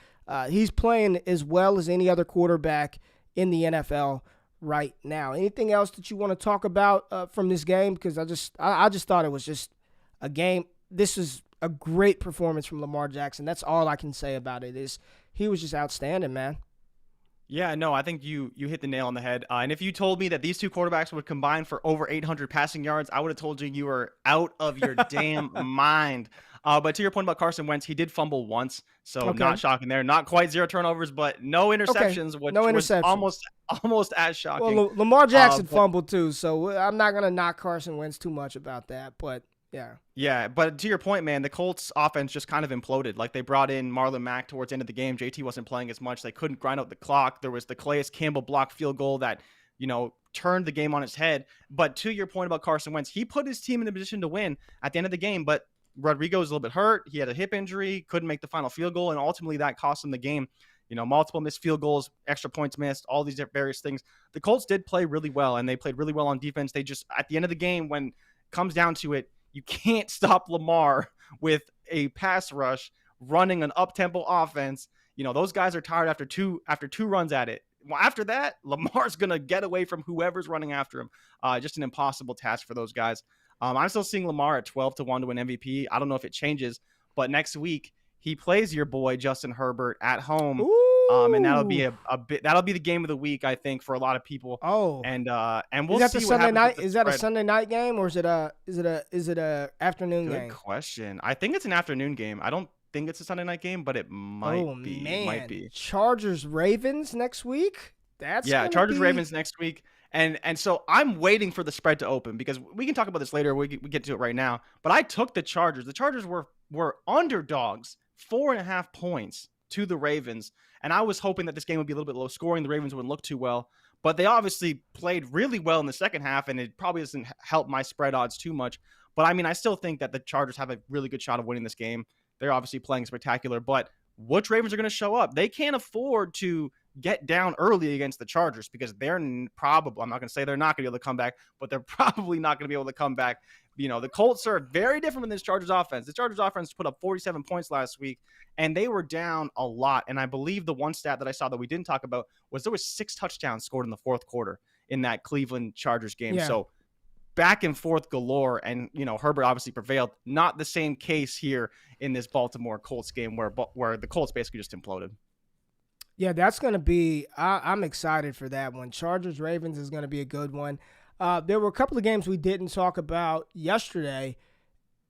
he's playing as well as any other quarterback in the NFL right now. Anything else that you want to talk about from this game? Because I just thought it was just a game. This is a great performance from Lamar Jackson. That's all I can say about it is he was just outstanding, man. Yeah, no, I think you hit the nail on the head. And if you told me that these 2 quarterbacks would combine for over 800 passing yards, I would have told you were out of your damn mind. But to your point about Carson Wentz, he did fumble once, so not shocking there. Not quite 0 turnovers, but no interceptions, which was almost as shocking. Well, Lamar Jackson fumbled too, so I'm not going to knock Carson Wentz too much about that, but yeah. Yeah, but to your point, man, the Colts offense just kind of imploded. Like, they brought in Marlon Mack towards the end of the game. JT wasn't playing as much. They couldn't grind out the clock. There was the Calais Campbell blocked field goal that, turned the game on its head. But to your point about Carson Wentz, he put his team in a position to win at the end of the game, but Rodrigo was a little bit hurt. He had a hip injury, couldn't make the final field goal, and ultimately that cost him the game. Multiple missed field goals, extra points missed, all these various things. The Colts did play really well, and they played really well on defense. They just, at the end of the game, when it comes down to it, you can't stop Lamar with a pass rush running an up-tempo offense. Those guys are tired after two runs at it. Well, after that, Lamar's going to get away from whoever's running after him. Just an impossible task for those guys. I'm still seeing Lamar at 12-1 to win MVP. I don't know if it changes, but next week he plays your boy Justin Herbert at home. And that'll be that'll be the game of the week, I think, for a lot of people. Oh, and we'll see what Sunday happens night. with Is the that a spread. Sunday night game or is it a afternoon game? Good question. I think it's an afternoon game. I don't think it's a Sunday night game, but it might be. Man. It might be. Chargers Ravens next week. Chargers Ravens next week. And so I'm waiting for the spread to open because we can talk about this later. We get to it right now. But I took the Chargers. The Chargers were underdogs, 4.5 points to the Ravens. And I was hoping that this game would be a little bit low scoring. The Ravens wouldn't look too well. But they obviously played really well in the second half, and it probably doesn't help my spread odds too much. But, I mean, I still think that the Chargers have a really good shot of winning this game. They're obviously playing spectacular. But which Ravens are going to show up? They can't afford to get down early against the Chargers because they're probably, I'm not going to say they're not going to be able to come back, but they're probably not going to be able to come back. The Colts are very different than this Chargers offense. The Chargers offense put up 47 points last week, and they were down a lot. And I believe the one stat that I saw that we didn't talk about was there was 6 touchdowns scored in the fourth quarter in that Cleveland Chargers game. Yeah. So back and forth galore, and Herbert obviously prevailed. Not the same case here in this Baltimore Colts game where the Colts basically just imploded. Yeah, that's going to be – I'm excited for that one. Chargers-Ravens is going to be a good one. There were a couple of games we didn't talk about yesterday.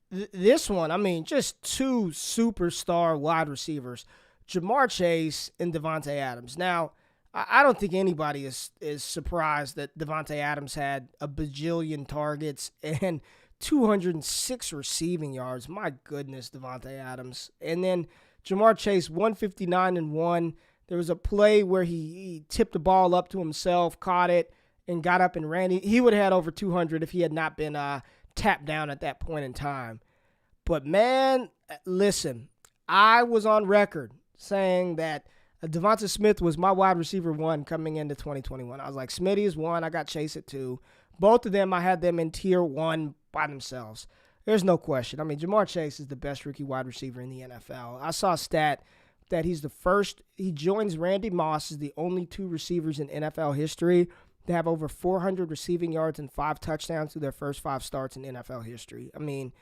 This one, I mean, just 2 superstar wide receivers, Jamar Chase and Devontae Adams. Now, I don't think anybody is surprised that Devontae Adams had a bajillion targets and 206 receiving yards. My goodness, Devontae Adams. And then Jamar Chase, 159 and 1. There was a play where he tipped the ball up to himself, caught it, and got up and ran. He would have had over 200 if he had not been tapped down at that point in time. But, man, listen, I was on record saying that Devonta Smith was my wide receiver 1 coming into 2021. I was like, Smitty is 1. I got Chase at 2. Both of them, I had them in tier 1 by themselves. There's no question. I mean, Jamar Chase is the best rookie wide receiver in the NFL. I saw a stat that he's the first. He joins Randy Moss as the only 2 receivers in NFL history to have over 400 receiving yards and 5 touchdowns through their first 5 starts in NFL history. I mean,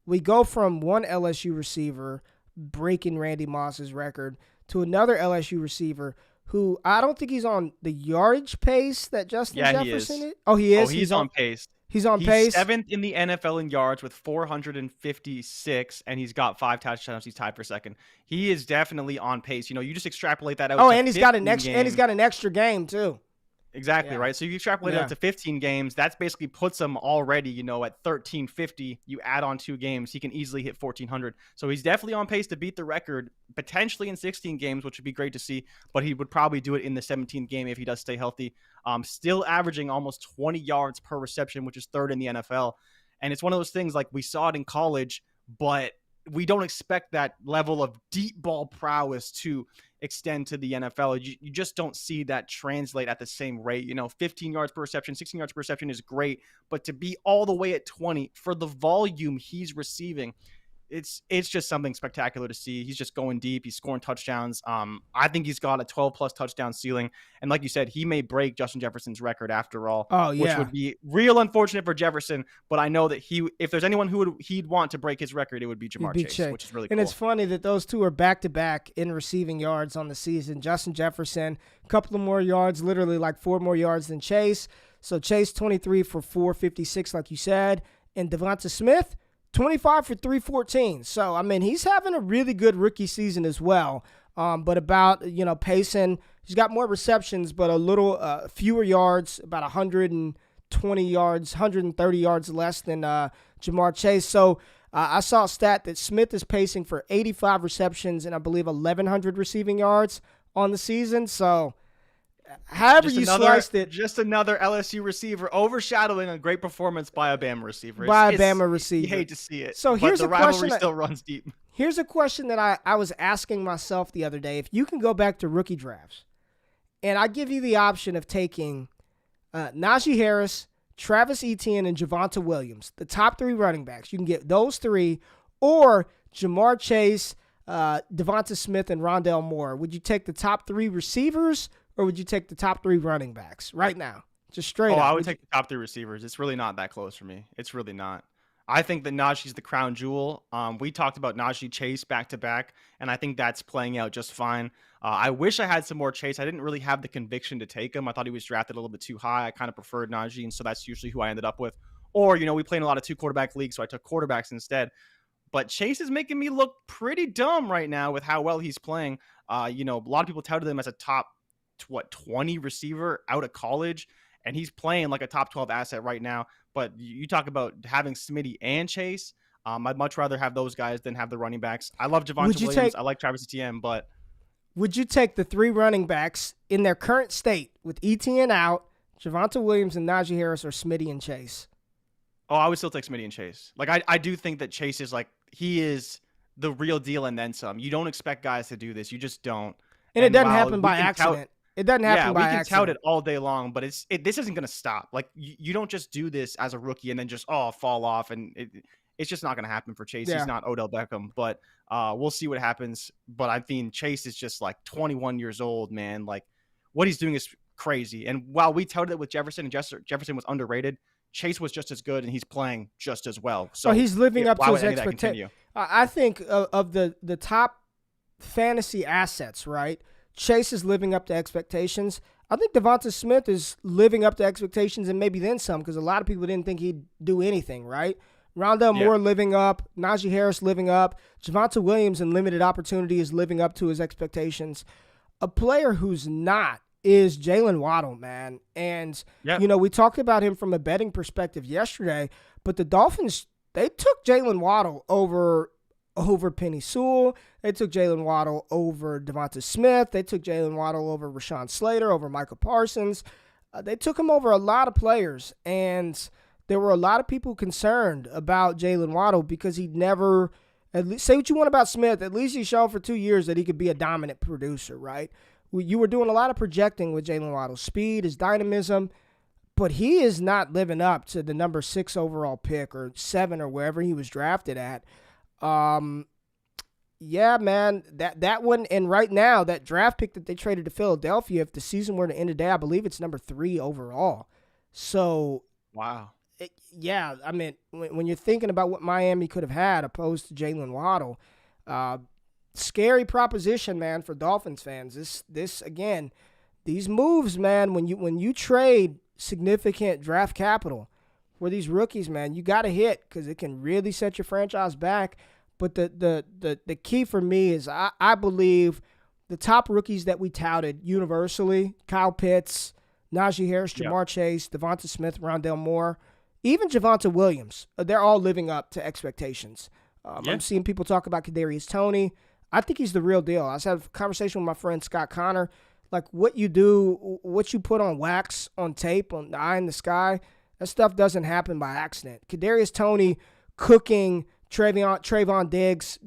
we go from one LSU receiver breaking Randy Moss's record to another LSU receiver who I don't think he's on the yardage pace that Justin Jefferson is. Oh, he is? Oh, he's on pace. He's on pace. He's 7th in the NFL in yards with 456, and he's got 5 touchdowns. He's tied for second. He is definitely on pace. You just extrapolate that out. Oh, and he's got an extra game too. Exactly, right? So you extrapolate it out to 15 games. That basically puts him already, at 1,350. You add on 2 games, he can easily hit 1,400. So he's definitely on pace to beat the record, potentially in 16 games, which would be great to see. But he would probably do it in the 17th game if he does stay healthy. Still averaging almost 20 yards per reception, which is 3rd in the NFL. And it's one of those things like we saw it in college, but we don't expect that level of deep ball prowess to extend to the NFL. You just don't see that translate at the same rate. 15 yards per reception, 16 yards per reception is great, but to be all the way at 20 for the volume he's receiving, it's just something spectacular to see. He's just going deep. He's scoring touchdowns. I think he's got a 12-plus touchdown ceiling. And like you said, he may break Justin Jefferson's record after all, which would be real unfortunate for Jefferson. But I know that if there's anyone he'd want to break his record, it would be Jamar Chase, which is really cool. And it's funny that those two are back-to-back in receiving yards on the season. Justin Jefferson, a couple of more yards, literally like 4 more yards than Chase. So Chase, 23 for 456, like you said. And Devonta Smith, 25 for 314. So, I mean, he's having a really good rookie season as well. But about, pacing, he's got more receptions, but a little fewer yards, about 120 yards, 130 yards less than Jamar Chase. So, I saw a stat that Smith is pacing for 85 receptions and I believe 1,100 receiving yards on the season. So, however you sliced it. Just another LSU receiver overshadowing a great performance by a Bama receiver. You hate to see it. So here's the rivalry still runs deep. Here's a question that I was asking myself the other day. If you can go back to rookie drafts, and I give you the option of taking Najee Harris, Travis Etienne, and Javonte Williams, the top 3 running backs. You can get those 3, or Jamar Chase, Devonta Smith, and Rondale Moore. Would you take the top 3 receivers, or would you take the top 3 running backs right now? Just straight up. I would take the top 3 receivers. It's really not that close for me. It's really not. I think that Najee's the crown jewel. We talked about Najee Chase back-to-back, and I think that's playing out just fine. I wish I had some more Chase. I didn't really have the conviction to take him. I thought he was drafted a little bit too high. I kind of preferred Najee, and so that's usually who I ended up with. Or, we play in a lot of 2-quarterback leagues, so I took quarterbacks instead. But Chase is making me look pretty dumb right now with how well he's playing. A lot of people touted him as a top 20 receiver out of college, and he's playing like a top 12 asset right now. But you talk about having Smitty and Chase. I'd much rather have those guys than have the running backs. I love Javonte Williams. I like Travis Etienne, but would you take the 3 running backs in their current state with Etienne out, Javonte Williams and Najee Harris, or Smitty and Chase? Oh, I would still take Smitty and Chase. Like I do think that Chase is he is the real deal and then some. You don't expect guys to do this. You just don't. And it doesn't happen by accident. It doesn't happen by accident. Yeah, we can tout it all day long, but this isn't going to stop. Like, you don't just do this as a rookie and then just, fall off, and it's just not going to happen for Chase. Yeah. He's not Odell Beckham, but we'll see what happens. But I think Chase is just, 21 years old, man. Like, what he's doing is crazy. And while we touted it with Jefferson, and Jefferson was underrated, Chase was just as good, and he's playing just as well. So he's living up to his expectations. I think of the top fantasy assets, right? Chase is living up to expectations. I think Devonta Smith is living up to expectations and maybe then some, because a lot of people didn't think he'd do anything, right? Rondale Moore living up, Najee Harris living up, Javonte Williams in limited opportunity is living up to his expectations. A player who's not is Jaylen Waddle, man. And, we talked about him from a betting perspective yesterday, but the Dolphins, they took Jaylen Waddle over Penny Sewell. They took Jaylen Waddle over Devonta Smith. They took Jaylen Waddle over Rashawn Slater, over Michael Parsons. They took him over a lot of players, and there were a lot of people concerned about Jaylen Waddle because he never, at least, say what you want about Smith, at least he showed for 2 years that he could be a dominant producer, right? You were doing a lot of projecting with Jaylen Waddle's speed, his dynamism, but he is not living up to the number 6 overall pick or 7 or wherever he was drafted at. Yeah, man, that one, and right now, that draft pick that they traded to Philadelphia, if the season were to end today, I believe it's number 3 overall. So, wow. Yeah, I mean, when you're thinking about what Miami could have had opposed to Jaylen Waddle, scary proposition, man, for Dolphins fans. This again, these moves, man, when you trade significant draft capital for these rookies, man, you got to hit because it can really set your franchise back. But the key for me is I believe the top rookies that we touted universally, Kyle Pitts, Najee Harris, Jamar Chase, Devonta Smith, Rondale Moore, even Javonte Williams, they're all living up to expectations. I'm seeing people talk about Kadarius Toney. I think he's the real deal. I was having a conversation with my friend Scott Connor. Like what you do, what you put on wax, on tape, on the eye in the sky, that stuff doesn't happen by accident. Kadarius Toney cooking Trayvon Diggs,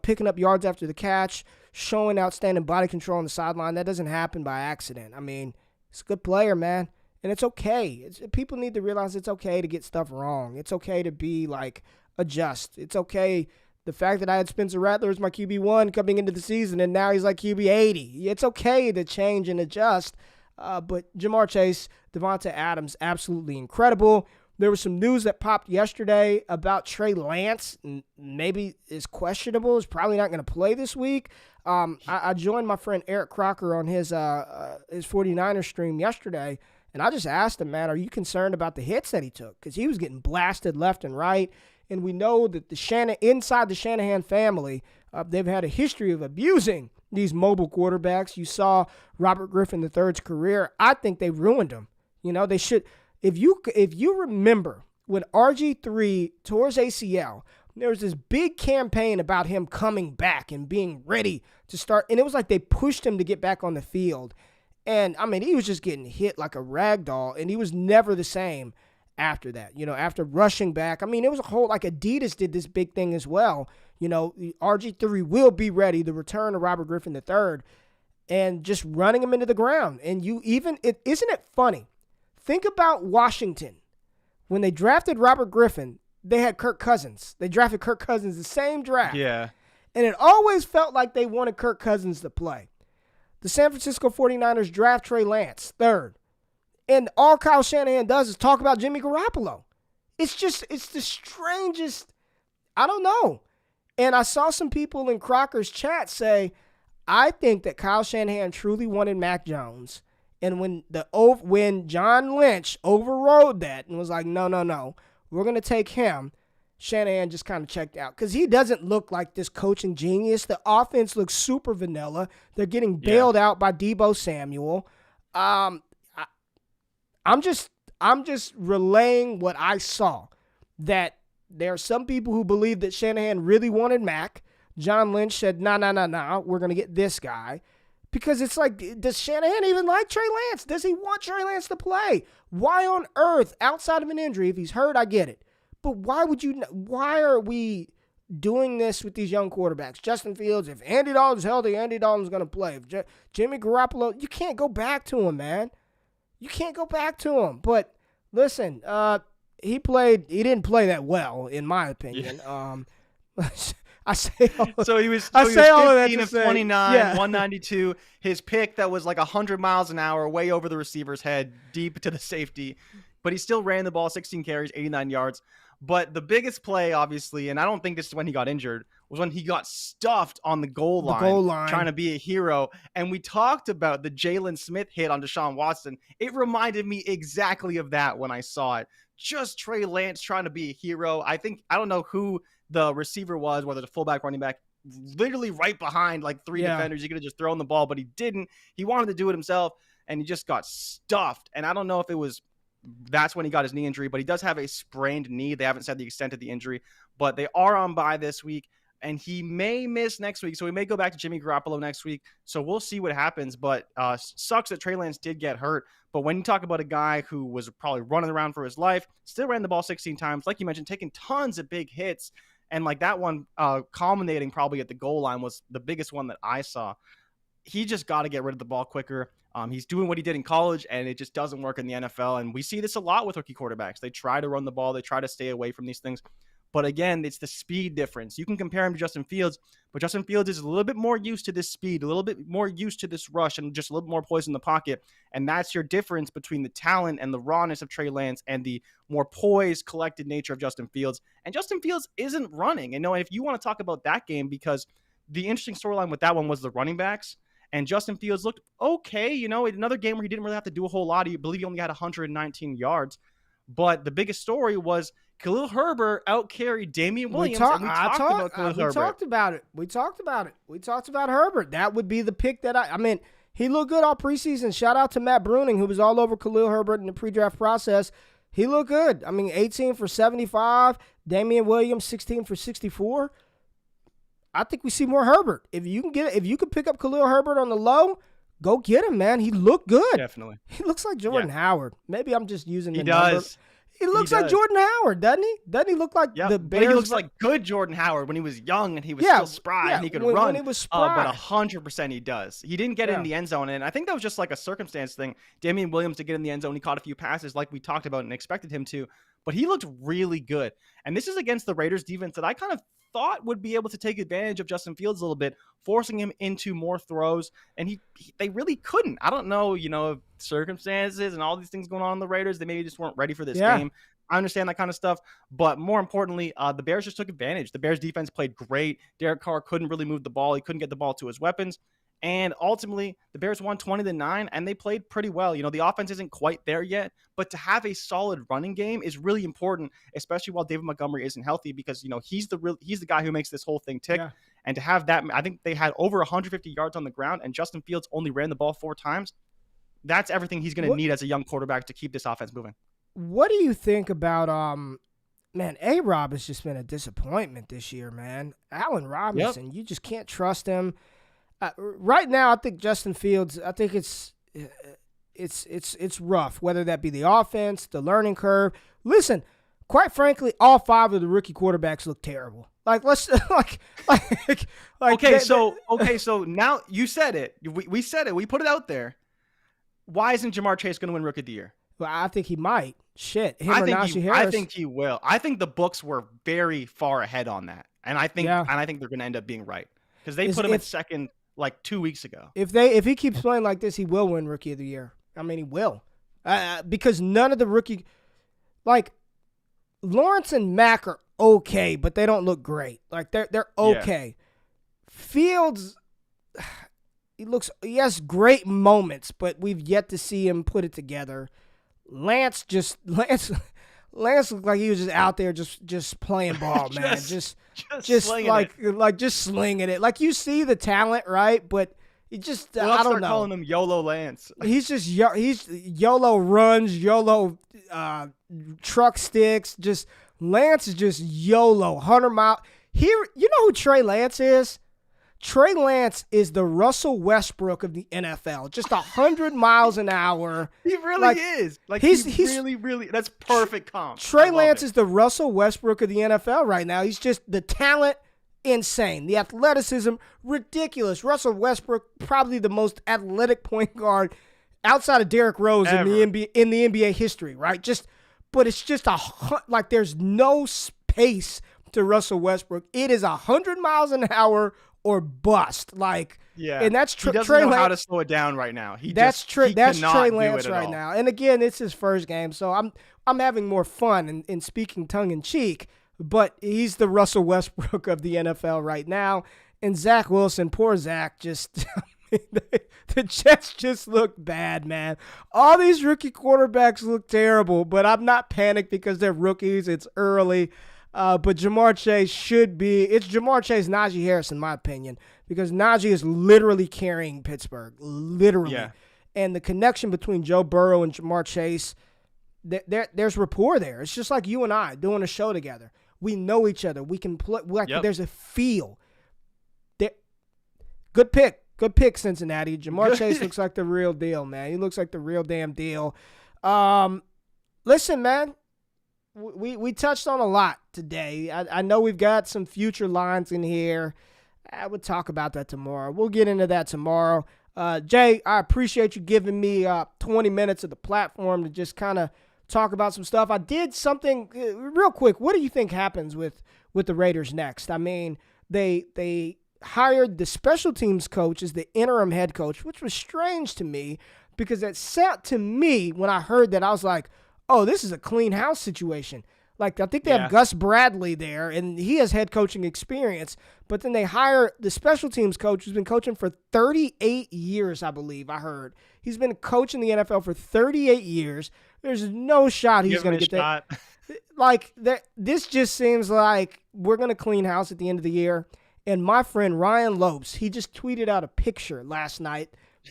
picking up yards after the catch, showing outstanding body control on the sideline. That doesn't happen by accident. I mean, he's a good player, man. And it's okay. People need to realize it's okay to get stuff wrong. It's okay to be, adjust. It's okay. The fact that I had Spencer Rattler as my QB1 coming into the season, and now he's like QB 80. It's okay to change and adjust. But Jamar Chase, Devonta Adams, absolutely incredible. There was some news that popped yesterday about Trey Lance. Maybe is questionable. Is probably not going to play this week. I joined my friend Eric Crocker on his 49ers stream yesterday, and I just asked him, man, are you concerned about the hits that he took? Because he was getting blasted left and right. And we know that inside the Shanahan family, they've had a history of abusing these mobile quarterbacks. You saw Robert Griffin III's career. I think they ruined him. They should. If you remember when RG3 tore his ACL, there was this big campaign about him coming back and being ready to start. And it was like they pushed him to get back on the field. And, I mean, he was just getting hit like a rag doll, and he was never the same after that, after rushing back. I mean, it was a whole, Adidas did this big thing as well. RG3 will be ready, the return of Robert Griffin III, and just running him into the ground. And isn't it funny? Think about Washington. When they drafted Robert Griffin, they had Kirk Cousins. They drafted Kirk Cousins the same draft. Yeah. And it always felt like they wanted Kirk Cousins to play. The San Francisco 49ers draft Trey Lance, 3rd. And all Kyle Shanahan does is talk about Jimmy Garoppolo. It's the strangest, I don't know. And I saw some people in Crocker's chat say, I think that Kyle Shanahan truly wanted Mac Jones. And when John Lynch overrode that and was like, no, we're going to take him, Shanahan just kind of checked out. Because he doesn't look like this coaching genius. The offense looks super vanilla. They're getting bailed out by Deebo Samuel. I'm just relaying what I saw, that there are some people who believe that Shanahan really wanted Mac. John Lynch said, no, we're going to get this guy. Because it's like, does Shanahan even like Trey Lance? Does he want Trey Lance to play? Why on earth, outside of an injury, if he's hurt, I get it. But why are we doing this with these young quarterbacks? Justin Fields, if Andy Dalton's healthy, Andy Dalton's going to play. If Jimmy Garoppolo, you can't go back to him, man. You can't go back to him. But listen, he didn't play that well, in my opinion. Yeah. I say all of that 15 of 29, 192. His pick that was like 100 miles an hour, way over the receiver's head, deep to the safety. But he still ran the ball, 16 carries, 89 yards. But the biggest play, obviously, and I don't think this is when he got injured, was when he got stuffed on the goal line, trying to be a hero. And we talked about the Jalen Smith hit on Deshaun Watson. It reminded me exactly of that when I saw it. Just Trey Lance trying to be a hero. I don't know who the receiver was, whether it's a fullback, running back. literally right behind like three defenders. He could have just thrown the ball, but he didn't. He wanted to do it himself, and he just got stuffed. And I don't know if that's when he got his knee injury, but he does have a sprained knee. They haven't said the extent of the injury, but they are on bye this week, and he may miss next week. So we may go back to Jimmy Garoppolo next week. So we'll see what happens, but sucks that Trey Lance did get hurt. But when you talk about a guy who was probably running around for his life, still ran the ball 16 times, like you mentioned, taking tons of big hits, and like that one culminating probably at the goal line was the biggest one that I saw. He just got to get rid of the ball quicker. He's doing what he did in college, and it just doesn't work in the NFL. And we see this a lot with rookie quarterbacks. They try to run the ball. They try to stay away from these things. But again, it's the speed difference. You can compare him to Justin Fields, but Justin Fields is a little bit more used to this speed, a little bit more used to this rush, and just a little more poise in the pocket. And that's your difference between the talent and the rawness of Trey Lance and the more poised, collected nature of Justin Fields. And Justin Fields isn't running. And if you want to talk about that game, because the interesting storyline with that one was the running backs. And Justin Fields looked okay, in another game where he didn't really have to do a whole lot. I believe he only had 119 yards. But the biggest story was Khalil Herbert out-carried Damian Williams. We talked about it. We talked about Herbert. That would be the pick that he looked good all preseason. Shout out to Matt Bruning, who was all over Khalil Herbert in the pre-draft process. He looked good. 18 for 75. Damian Williams, 16 for 64. I think we see more Herbert. If you can pick up Khalil Herbert on the low, go get him, man. He looked good. Definitely. He looks like Jordan Howard. Maybe I'm just using the number. He does. He looks like Jordan Howard, doesn't he? Doesn't he look like the Bears? But he looks like good Jordan Howard when he was young and he was still spry and he could run. When he was spry. But 100% he does. He didn't get it in the end zone, and I think that was just like a circumstance thing. Damian Williams to get in the end zone, he caught a few passes like we talked about and expected him to, but he looked really good. And this is against the Raiders defense that I kind of thought would be able to take advantage of Justin Fields a little bit, forcing him into more throws, and they really couldn't. I don't know, circumstances and all these things going on in the Raiders. They maybe just weren't ready for this game. I understand that kind of stuff, but more importantly, the Bears just took advantage. The Bears defense played great. Derek Carr couldn't really move the ball. He couldn't get the ball to his weapons. And ultimately, the Bears won 20-9, and they played pretty well. The offense isn't quite there yet, but to have a solid running game is really important, especially while David Montgomery isn't healthy, because he's the guy who makes this whole thing tick. Yeah. And to have that, I think they had over 150 yards on the ground, and Justin Fields only ran the ball 4 times. That's everything he's going to need as a young quarterback to keep this offense moving. What do you think about A-Rob has just been a disappointment this year, man. Allen Robinson, you just can't trust him. Right now, I think Justin Fields, I think it's rough, whether that be the offense, the learning curve. Listen, quite frankly, all 5 of the rookie quarterbacks look terrible. So now you said it. We said it. We put it out there. Why isn't Jamar Chase going to win Rookie of the Year? Well, I think he might. Shit, I think he will. I think the books were very far ahead on that, and I think they're going to end up being right because they put him at second like 2 weeks ago. If he keeps playing like this, he will win Rookie of the Year. He will, because none of the rookie, like Lawrence and Mack are okay, but they don't look great. Like they're okay. Yeah. Fields, he has great moments, but we've yet to see him put it together. Lance looked like he was just out there just playing ball, man. just slinging it. Like, you see the talent, right? But he just I don't know. Calling him YOLO Lance. He's just he's YOLO runs, YOLO truck sticks. Just Lance is just YOLO 100-mile. Here, you know who Trey Lance is? Trey Lance is the Russell Westbrook of the NFL. Just 100 miles an hour. He really is. Like he's really. That's perfect comp. Trey Lance is the Russell Westbrook of the NFL right now. He's just the talent, insane. The athleticism, ridiculous. Russell Westbrook, probably the most athletic point guard outside of Derrick Rose in the NBA history, right? But it's just like there's no space to Russell Westbrook. It is 100 miles an hour or bust, and that's he doesn't know how to slow it down right now. That's Trey Lance right now. And again, it's his first game, so I'm having more fun and speaking tongue in cheek. But he's the Russell Westbrook of the NFL right now. And Zach Wilson, poor Zach, just the Jets just look bad, man. All these rookie quarterbacks look terrible, but I'm not panicked because they're rookies. It's early. But Jamar Chase it's Jamar Chase, Najee Harris, in my opinion, because Najee is literally carrying Pittsburgh, literally. Yeah. And the connection between Joe Burrow and Jamar Chase, there's rapport there. It's just like you and I doing a show together. We know each other. We can play. There's a feel. Good pick, Cincinnati. Jamar Chase looks like the real deal, man. He looks like the real damn deal. Listen, man. We touched on a lot today. I know we've got some future lines in here. I would talk about that tomorrow. We'll get into that tomorrow. Jay, I appreciate you giving me 20 minutes of the platform to just kind of talk about some stuff. I did something real quick. What do you think happens with the Raiders next? I mean, they hired the special teams coach as the interim head coach, which was strange to me because it sat to me when I heard that. I was like, oh, this is a clean house situation. Like, I think they have Gus Bradley there, and he has head coaching experience. But then they hire the special teams coach who's been coaching for 38 years, I believe I heard. He's been coaching the NFL for 38 years. There's no shot he's going to get that. Like, this just seems like we're going to clean house at the end of the year. And my friend Ryan Lopes, he just tweeted out a picture last night.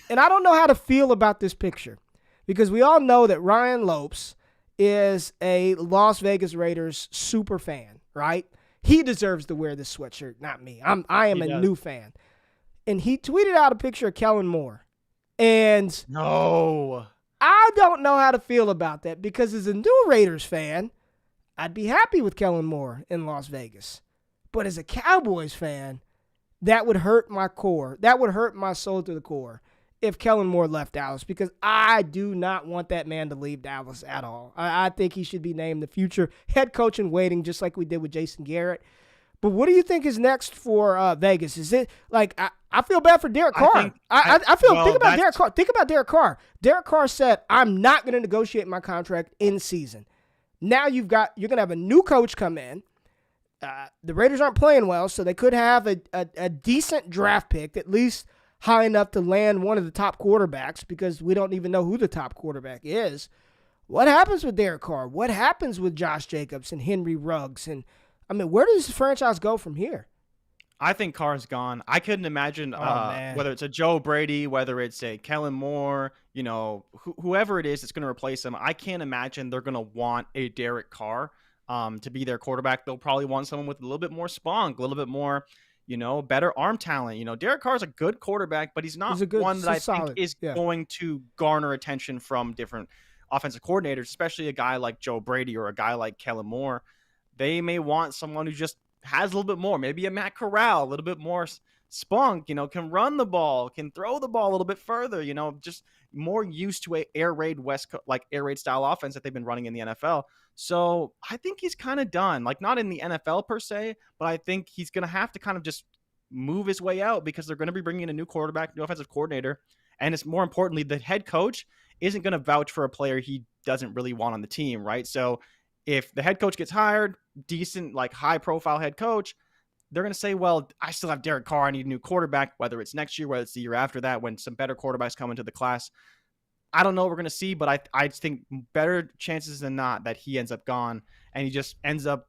And I don't know how to feel about this picture because we all know that Ryan Lopes is a Las Vegas Raiders super fan, right? He deserves to wear this sweatshirt, not me. I am a new fan. And he tweeted out a picture of Kellen Moore. And no, I don't know how to feel about that because as a new Raiders fan, I'd be happy with Kellen Moore in Las Vegas. But as a Cowboys fan, that would hurt my core. That would hurt my soul to the core if Kellen Moore left Dallas because I do not want that man to leave Dallas at all. I think he should be named the future head coach in waiting just like we did with Jason Garrett. But what do you think is next for Vegas? Is it like I feel bad for Derek Carr. Think about Derek Carr. Think about Derek Carr. Derek Carr said, "I'm not going to negotiate my contract in season." Now you're going to have a new coach come in. The Raiders aren't playing well, so they could have a decent draft pick, at least high enough to land one of the top quarterbacks because we don't even know who the top quarterback is. What happens with Derek Carr? What happens with Josh Jacobs and Henry Ruggs? And I mean, where does the franchise go from here? I think Carr's gone. I couldn't imagine whether it's a Joe Brady, whether it's a Kellen Moore, whoever it is that's going to replace him. I can't imagine they're going to want a Derek Carr to be their quarterback. They'll probably want someone with a little bit more spunk, a little bit more, better arm talent. Derek Carr's a good quarterback, but he's not one that I think is going to garner attention from different offensive coordinators, especially a guy like Joe Brady or a guy like Kellen Moore. They may want someone who just has a little bit more, maybe a Matt Corral, a little bit more spunk, can run the ball, can throw the ball a little bit further, just more used to a air raid air raid style offense that they've been running in the NFL. So I think he's kind of done, like not in the NFL per se, but I think he's going to have to kind of just move his way out because they're going to be bringing in a new quarterback, new offensive coordinator. And it's more importantly, the head coach isn't going to vouch for a player he doesn't really want on the team. Right. So if the head coach gets hired, decent, like high profile head coach, they're going to say, well, I still have Derek Carr. I need a new quarterback, whether it's next year, whether it's the year after that, when some better quarterbacks come into the class. I don't know what we're going to see, but I think better chances than not that he ends up gone and he just ends up,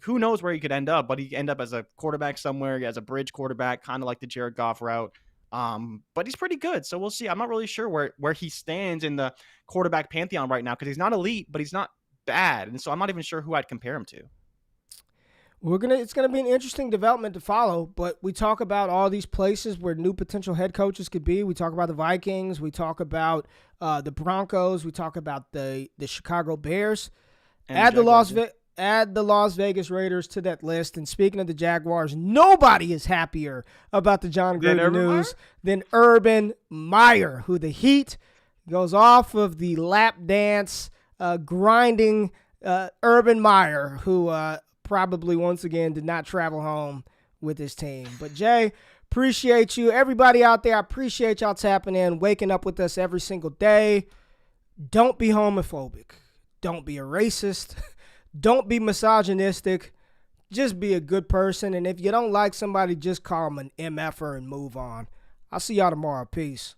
who knows where he could end up, but he end up as a quarterback somewhere, as a bridge quarterback, kind of like the Jared Goff route. But he's pretty good. So we'll see. I'm not really sure where he stands in the quarterback pantheon right now because he's not elite, but he's not bad. And so I'm not even sure who I'd compare him to. It's gonna be an interesting development to follow, but we talk about all these places where new potential head coaches could be. We talk about the Vikings, we talk about the Broncos, we talk about the Chicago Bears. Add the Las Vegas Raiders to that list. And speaking of the Jaguars, nobody is happier about the John Gruden news than Urban Meyer, who the Heat goes off of the lap dance grinding Urban Meyer, who probably once again did not travel home with his team. But Jay, appreciate you. Everybody out there, I appreciate y'all tapping in, waking up with us every single day. Don't be homophobic. Don't be a racist. Don't be misogynistic. Just be a good person. And if you don't like somebody, just call them an MFer and move on. I'll see y'all tomorrow. Peace.